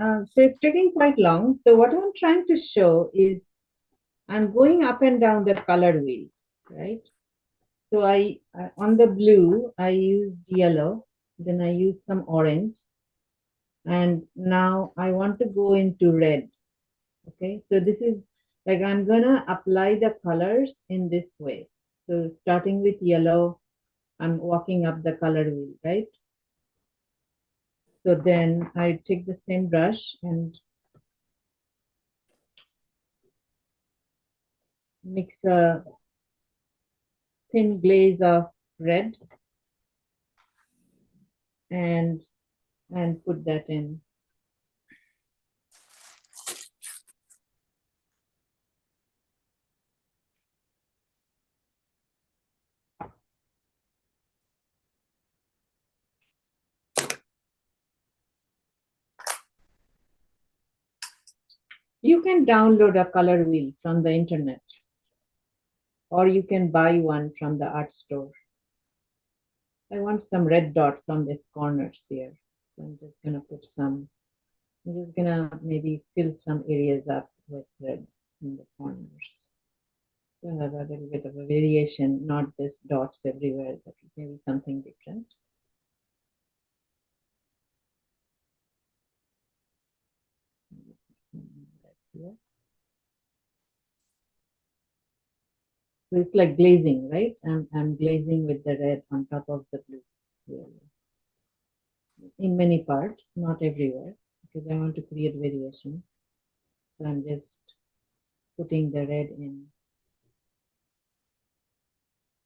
So it's taking quite long. So what I'm trying to show is I'm going up and down the color wheel, right? So on the blue, I used yellow, then I used some orange, and now I want to go into red. Okay, so this is like I'm gonna apply the colors in this way. So starting with yellow, I'm walking up the color wheel, right? So then I take the same brush and mix a thin glaze of red and put that in. You can download a color wheel from the internet, or you can buy one from the art store. I want some red dots on these corners here. So I'm just gonna put some, I'm just gonna maybe fill some areas up with red in the corners. So I have a little bit of a variation, not just dots everywhere, but maybe something different. Right here. So it's like glazing, right? I'm glazing with the red on top of the blue. Here. In many parts, not everywhere, because I want to create variation. So I'm just putting the red in.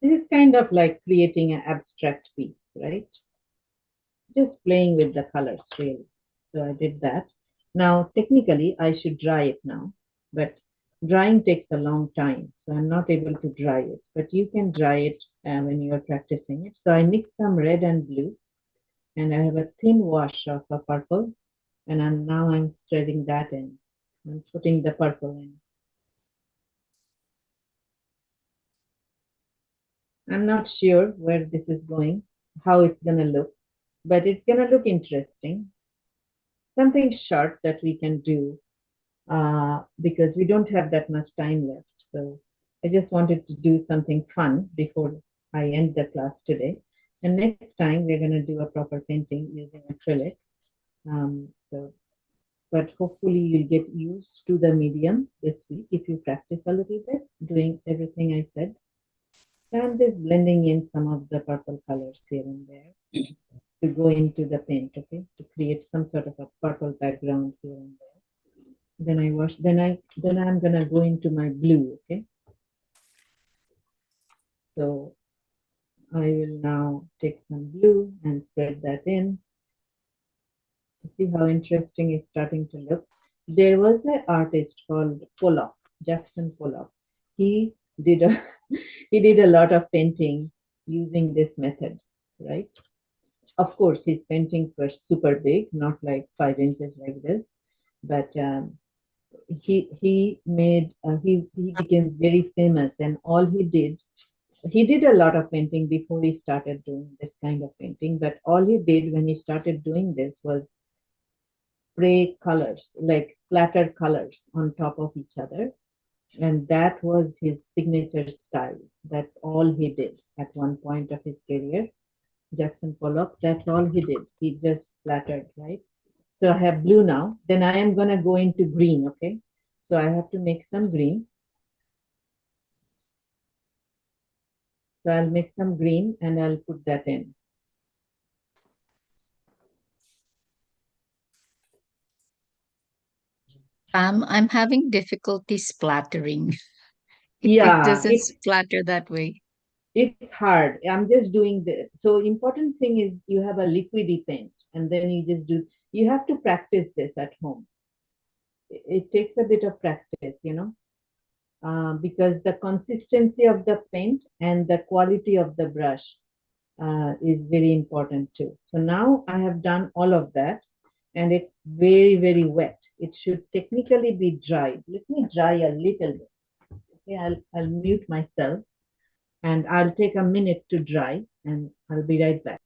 This is kind of like creating an abstract piece, right? Just playing with the colors, really. So I did that. Now, technically, I should dry it now, but drying takes a long time, so I'm not able to dry it. But you can dry it when you are practicing it. So I mix some red and blue, and I have a thin wash of a purple, and now I'm spreading that in. I'm putting the purple in. I'm not sure where this is going, how it's going to look, but it's going to look interesting. Something short that we can do because we don't have that much time left. So I just wanted to do something fun before I end the class today. And next time we're going to do a proper painting using acrylic. So, but hopefully you'll get used to the medium this week if you practice a little bit, doing everything I said. So I'm just blending in some of the purple colors here and there to go into the paint, okay, to create some sort of a purple background here and there. Then I wash, then I'm gonna go into my blue, okay? So I will now take some blue and spread that in. See how interesting it's starting to look. There was an artist called Pollock, Jackson Pollock. He did a he did a lot of painting using this method, right? Of course, his paintings were super big, not like 5 inches like this, but he became very famous, and all he did a lot of painting before he started doing this kind of painting. But all he did when he started doing this was spray colors, like splatter colors on top of each other. And that was his signature style. That's all he did at one point of his career. Jackson Pollock, that's all he did. He just splattered, right? So I have blue now. Then I am going to go into green, okay? So I have to make some green. So I'll make some green and I'll put that in. I'm having difficulty splattering. It Yeah, doesn't splatter that way. it's hard. I'm just doing this. So important thing is you have a liquidy paint and then you just do, you have to practice this at home. It takes a bit of practice, because the consistency of the paint and the quality of the brush is very important too. So now I have done all of that and it's very, very wet. It should technically be dried. Let me dry a little bit. Okay, I'll mute myself and I'll take a minute to dry and I'll be right back.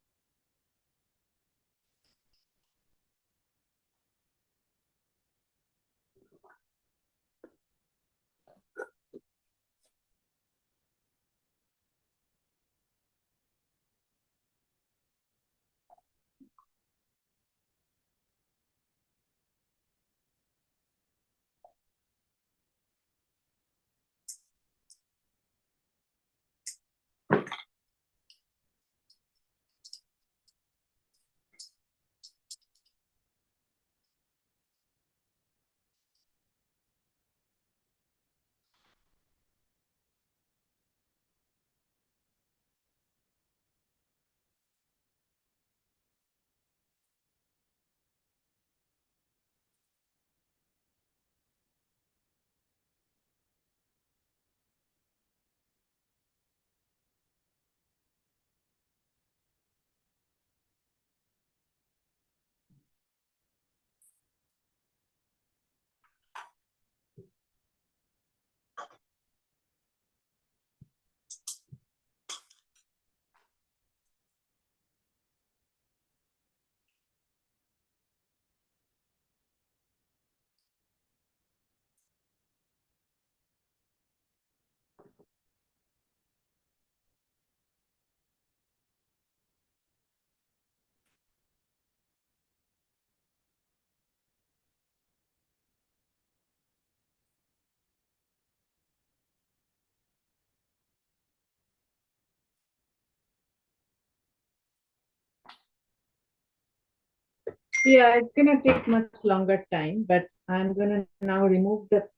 Yeah, it's gonna take much longer time, but I'm gonna now remove the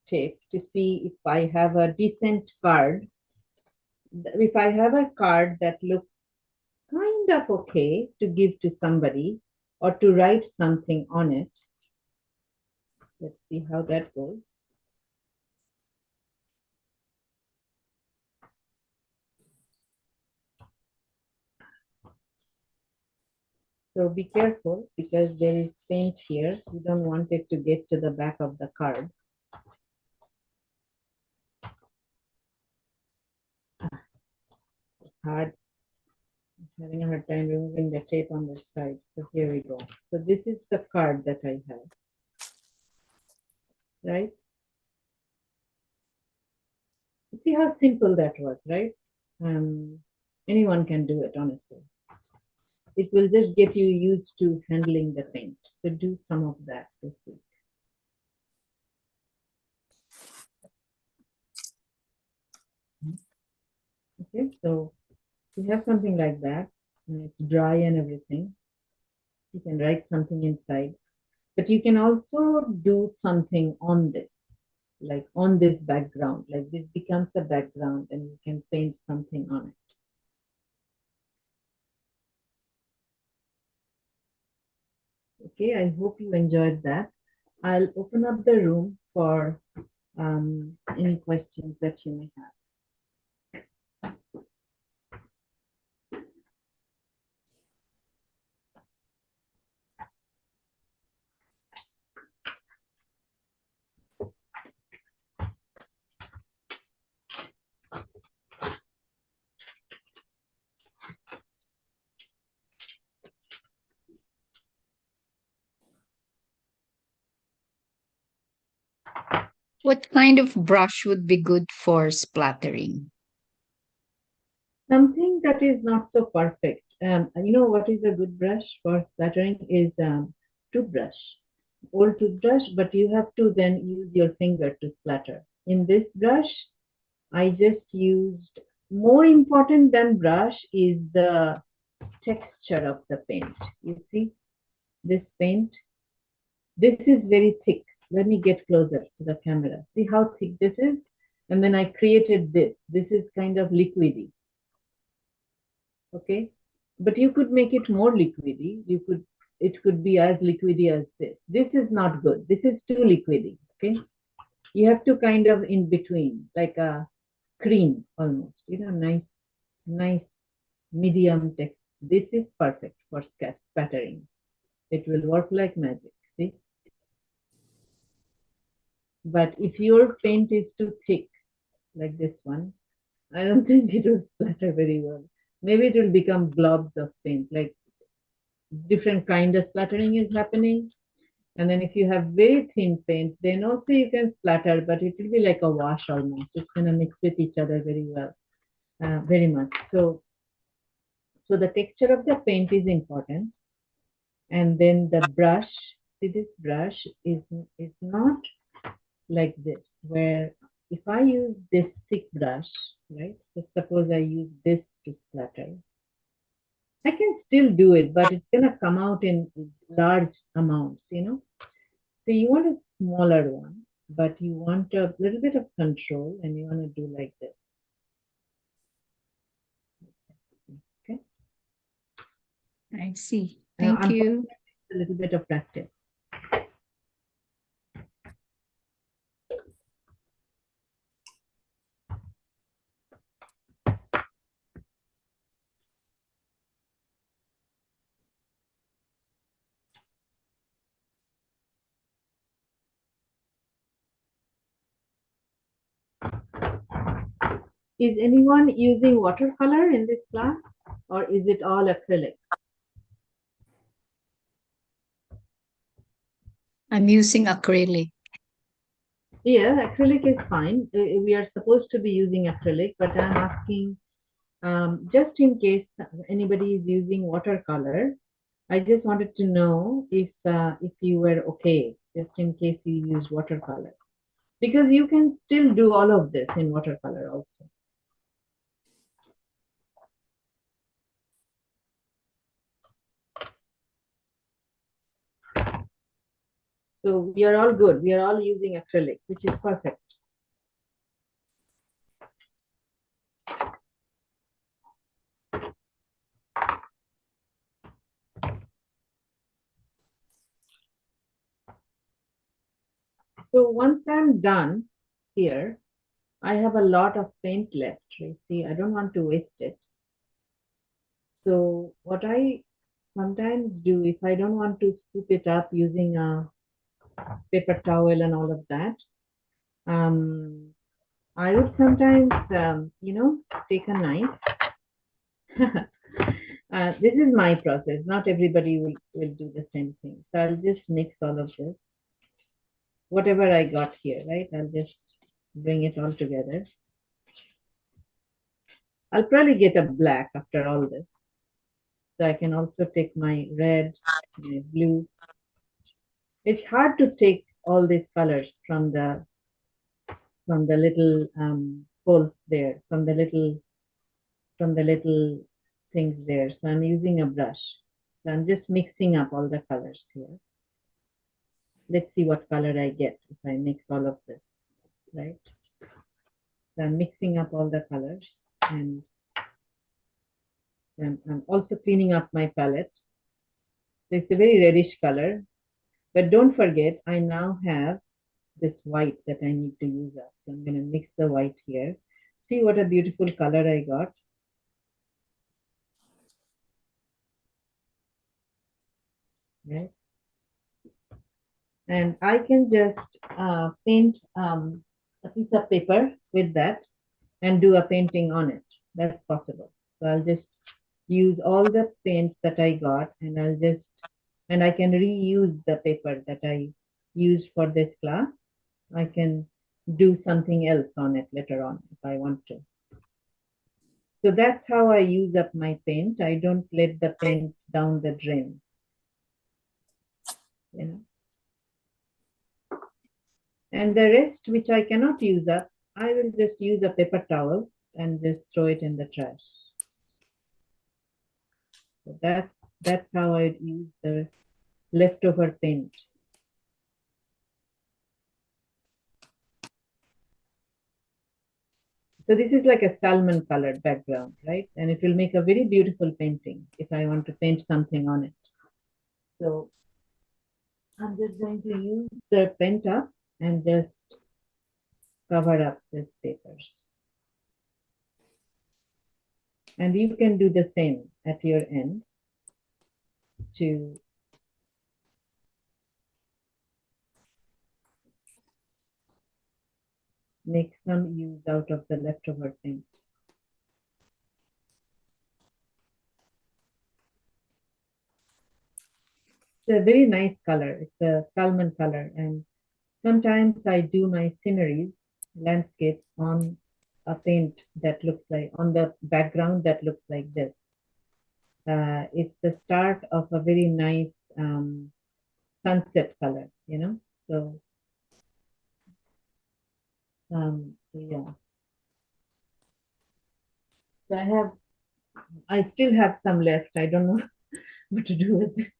tape to see if I have a decent card. If I have a card that looks kind of okay to give to somebody or to write something on it. Let's see how that goes. So be careful because there is paint here. You don't want it to get to the back of the card. It's hard. I'm having a hard time removing the tape on the side. So here we go. So this is the card that I have, right? See how simple that was, right? Anyone can do it, honestly. It will just get you used to handling the paint. So do some of that this week. Okay, so you have something like that, and it's dry and everything. You can write something inside. But you can also do something on this, like on this background, like this becomes a background and you can paint something on it. Okay, I hope you enjoyed that. I'll open up the room for any questions that you may have. What kind of brush would be good for splattering? Something that is not so perfect. You know what is a good brush for splattering is toothbrush, old toothbrush, but you have to then use your finger to splatter. In this brush, I just used, more important than brush is the texture of the paint. You see this paint? This is very thick. Let me get closer to the camera. See how thick this is? And then I created this. This is kind of liquidy. Okay, but you could make it more liquidy. It could be as liquidy as this. This is not good. This is too liquidy. Okay, you have to kind of in between, like a cream almost, nice medium text. This is perfect for spattering. It will work like magic. See, but if your paint is too thick like this one, I don't think it will splatter very well. Maybe it will become globs of paint, like different kind of splattering is happening. And then if you have very thin paint, then also you can splatter, but it will be like a wash almost. It's going to mix with each other very well, very much. So the texture of the paint is important. And then the brush, see this brush is not like this, where if I use this thick brush, right? So suppose I use this to splatter, I can still do it, but it's going to come out in large amounts. So you want a smaller one, but you want a little bit of control and you want to do like this. Okay. I see. Thank Unfortunately, you. it's a little bit of practice. Is anyone using watercolor in this class or is it all acrylic? I'm using acrylic. Yeah, acrylic is fine. We are supposed to be using acrylic, but I'm asking just in case anybody is using watercolor. I just wanted to know if you were okay, just in case you use watercolor, because you can still do all of this in watercolor also. So we are all good. We are all using acrylic, which is perfect. So once I'm done here, I have a lot of paint left. You see, I don't want to waste it. So what I sometimes do, if I don't want to scoop it up using a paper towel and all of that, um, I would sometimes, take a knife. This is my process. Not everybody will do the same thing. So I'll just mix all of this. Whatever I got here, right? I'll just bring it all together. I'll probably get a black after all this. So I can also take my red, my blue. It's hard to take all these colors from the little holes there, from the little things there. So I'm using a brush. So I'm just mixing up all the colors here. let's see what color I get if I mix all of this, right? So I'm mixing up all the colors, and I'm also cleaning up my palette. So it's a very reddish color, but don't forget, I now have this white that I need to use up. So I'm going to mix the white here. See what a beautiful color I got. Right? And I can just paint a piece of paper with that and do a painting on it. That's possible. So I'll just use all the paints that I got, and and I can reuse the paper that I used for this class. I can do something else on it later on if I want to. So that's how I use up my paint. I don't let the paint down the drain. You know? And the rest, which I cannot use up, I will just use a paper towel and just throw it in the trash. So that's how I use the leftover paint. So this is like a salmon colored background, right? And it will make a very beautiful painting if I want to paint something on it. So I'm just going to use the pen up and just cover up this paper. And you can do the same at your end to make some use out of the leftover paint. It's a very nice color. It's a salmon color. And sometimes I do my sceneries, landscapes on a paint that looks like, on the background that looks like this. It's the start of a very nice sunset color, you know? So, yeah. So I still have some left. I don't know what to do with it.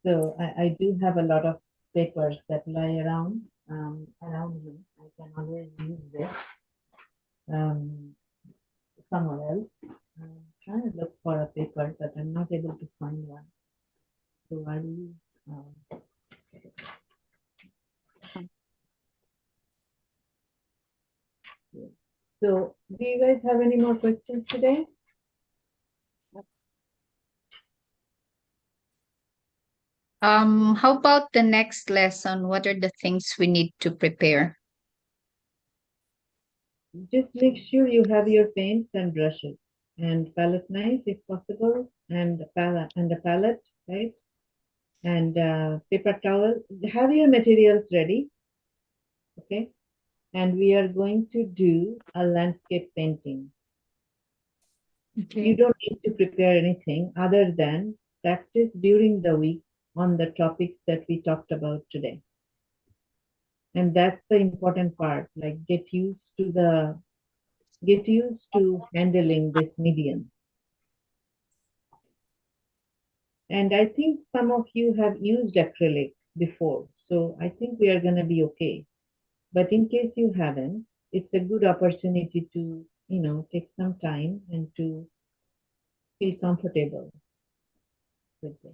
So I do have a lot of papers that lie around me. I can always use this somewhere else. I'm trying to look for a paper, but I'm not able to find one. So I'll use. So do you guys have any more questions today? How about the next lesson? What are the things we need to prepare? Just make sure you have your paints and brushes and palette knife if possible, and a palette, right? And paper towel. Have your materials ready, okay? And we are going to do a landscape painting. Okay. You don't need to prepare anything other than practice during the week on the topics that we talked about today. And that's the important part, like get used to handling this medium. And I think some of you have used acrylic before, so I think we are going to be okay. But in case you haven't, it's a good opportunity to, take some time and to feel comfortable with this.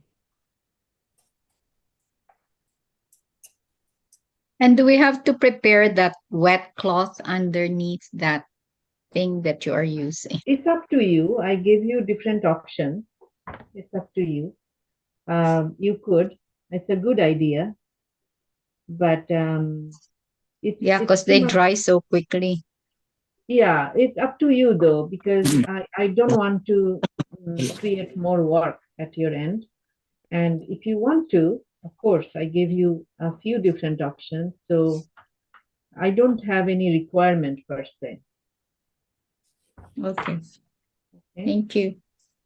And do we have to prepare that wet cloth underneath that thing that you are using? It's up to you. I gave you different options. It's up to you. You could. It's a good idea, but Yeah, it's because too they much. dry so quickly. Yeah, it's up to you though, because I don't want to create more work at your end. And if you want to, of course, I gave you a few different options. So I don't have any requirement per se. Okay. Okay? Thank you.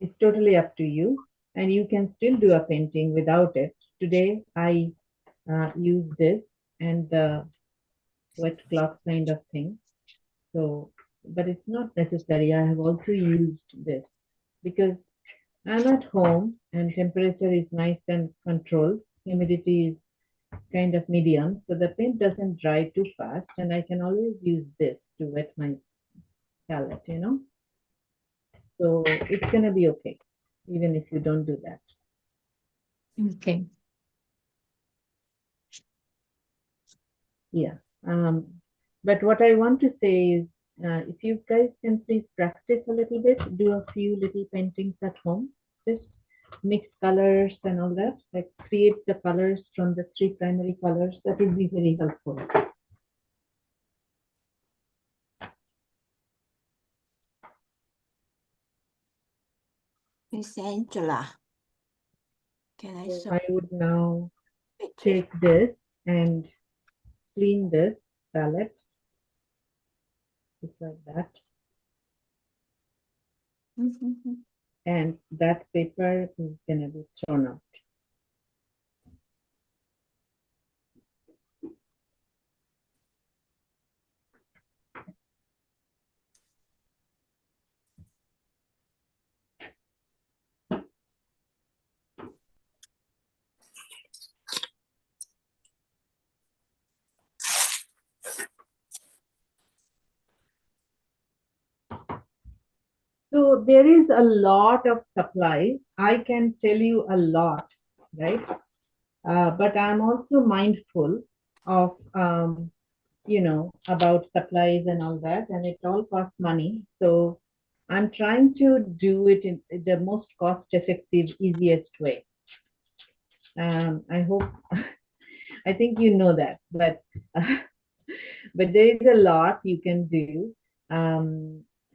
It's totally up to you. And you can still do a painting without it. Today, I use this and the wet cloth kind of thing. So, but it's not necessary. I have also used this because I'm at home and temperature is nice and controlled. Humidity is kind of medium, so the paint doesn't dry too fast, and I can always use this to wet my palette, So it's gonna be okay, even if you don't do that. Okay. Yeah. But what I want to say is, if you guys can please practice a little bit, do a few little paintings at home, just mix colors and all that, like create the colors from the three primary colors. That would be very helpful. Miss Angela, can I So show I would now picture? take this and clean this palette, just like that. And that paper is gonna be thrown out. So there is a lot of supply. I can tell you a lot, right? But I'm also mindful of, about supplies and all that, and it all costs money. So I'm trying to do it in the most cost-effective, easiest way. I hope, I think you know that, but but there is a lot you can do.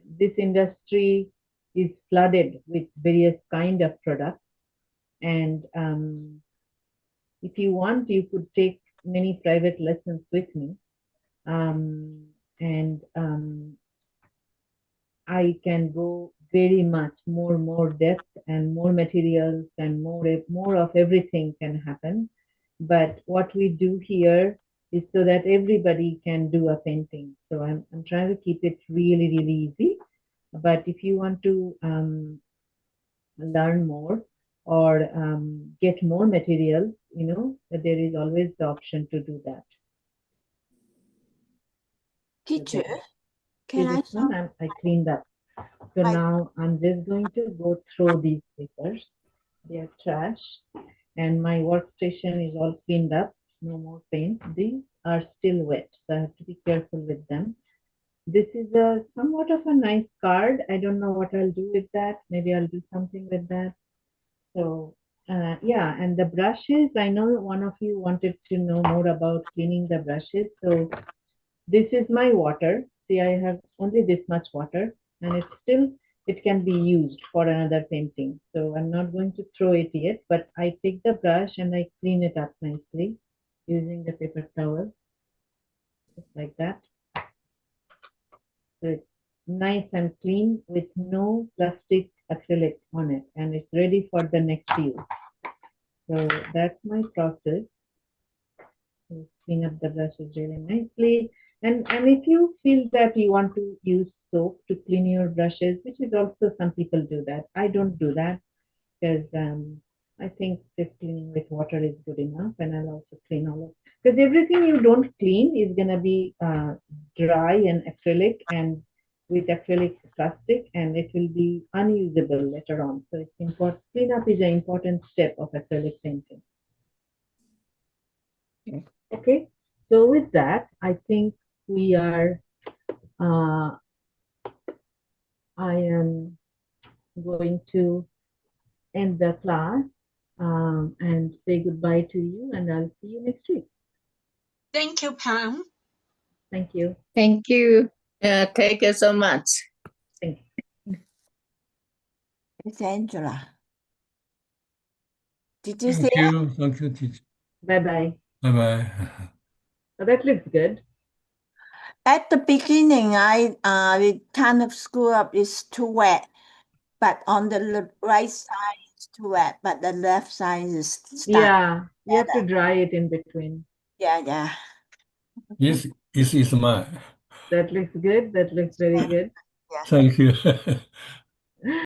This industry is flooded with various kind of products, and if you want, you could take many private lessons with me, and I can go very much more depth and more materials and more of everything can happen. But what we do here is so that everybody can do a painting. So I'm trying to keep it really easy. But if you want to learn more or get more materials, there is always the option to do that. Teacher, See can I this one, I cleaned up. So I- now I'm just going to go through these papers. They are trash, and my workstation is all cleaned up. No more paint. These are still wet, so I have to be careful with them. This is a somewhat of a nice card. I don't know what I'll do with that. Maybe I'll do something with that. So yeah, and the brushes, I know one of you wanted to know more about cleaning the brushes. So this is my water. See, I have only this much water, and it can be used for another painting. So I'm not going to throw it yet, but I take the brush and I clean it up nicely using the paper towel, just like that. So it's nice and clean with no plastic acrylic on it, and it's ready for the next use. So that's my process. So clean up the brushes really nicely. And if you feel that you want to use soap to clean your brushes, which is also some people do that. I don't do that because I think just cleaning with water is good enough, and I'll also clean all of because everything you don't clean is gonna be dry and acrylic and with acrylic plastic, and it will be unusable later on. So it's important. Cleanup is an important step of acrylic painting. Okay, so with that, I think we are, I am going to end the class and say goodbye to you, and I'll see you next week. Thank you, Pam. Thank you. Thank you. Yeah, thank you so much. Thank you. Miss Angela? Did you Thank see you. Thank you, teacher. Bye-bye. Bye-bye. Oh, that looks good. at the beginning, I we kind of screw up. It's too wet, but on the right side it's too wet, but the left side is stuck. Yeah, you have to dry it in between. Yeah. This is mine. That looks good. That looks very good. Yeah. Thank you.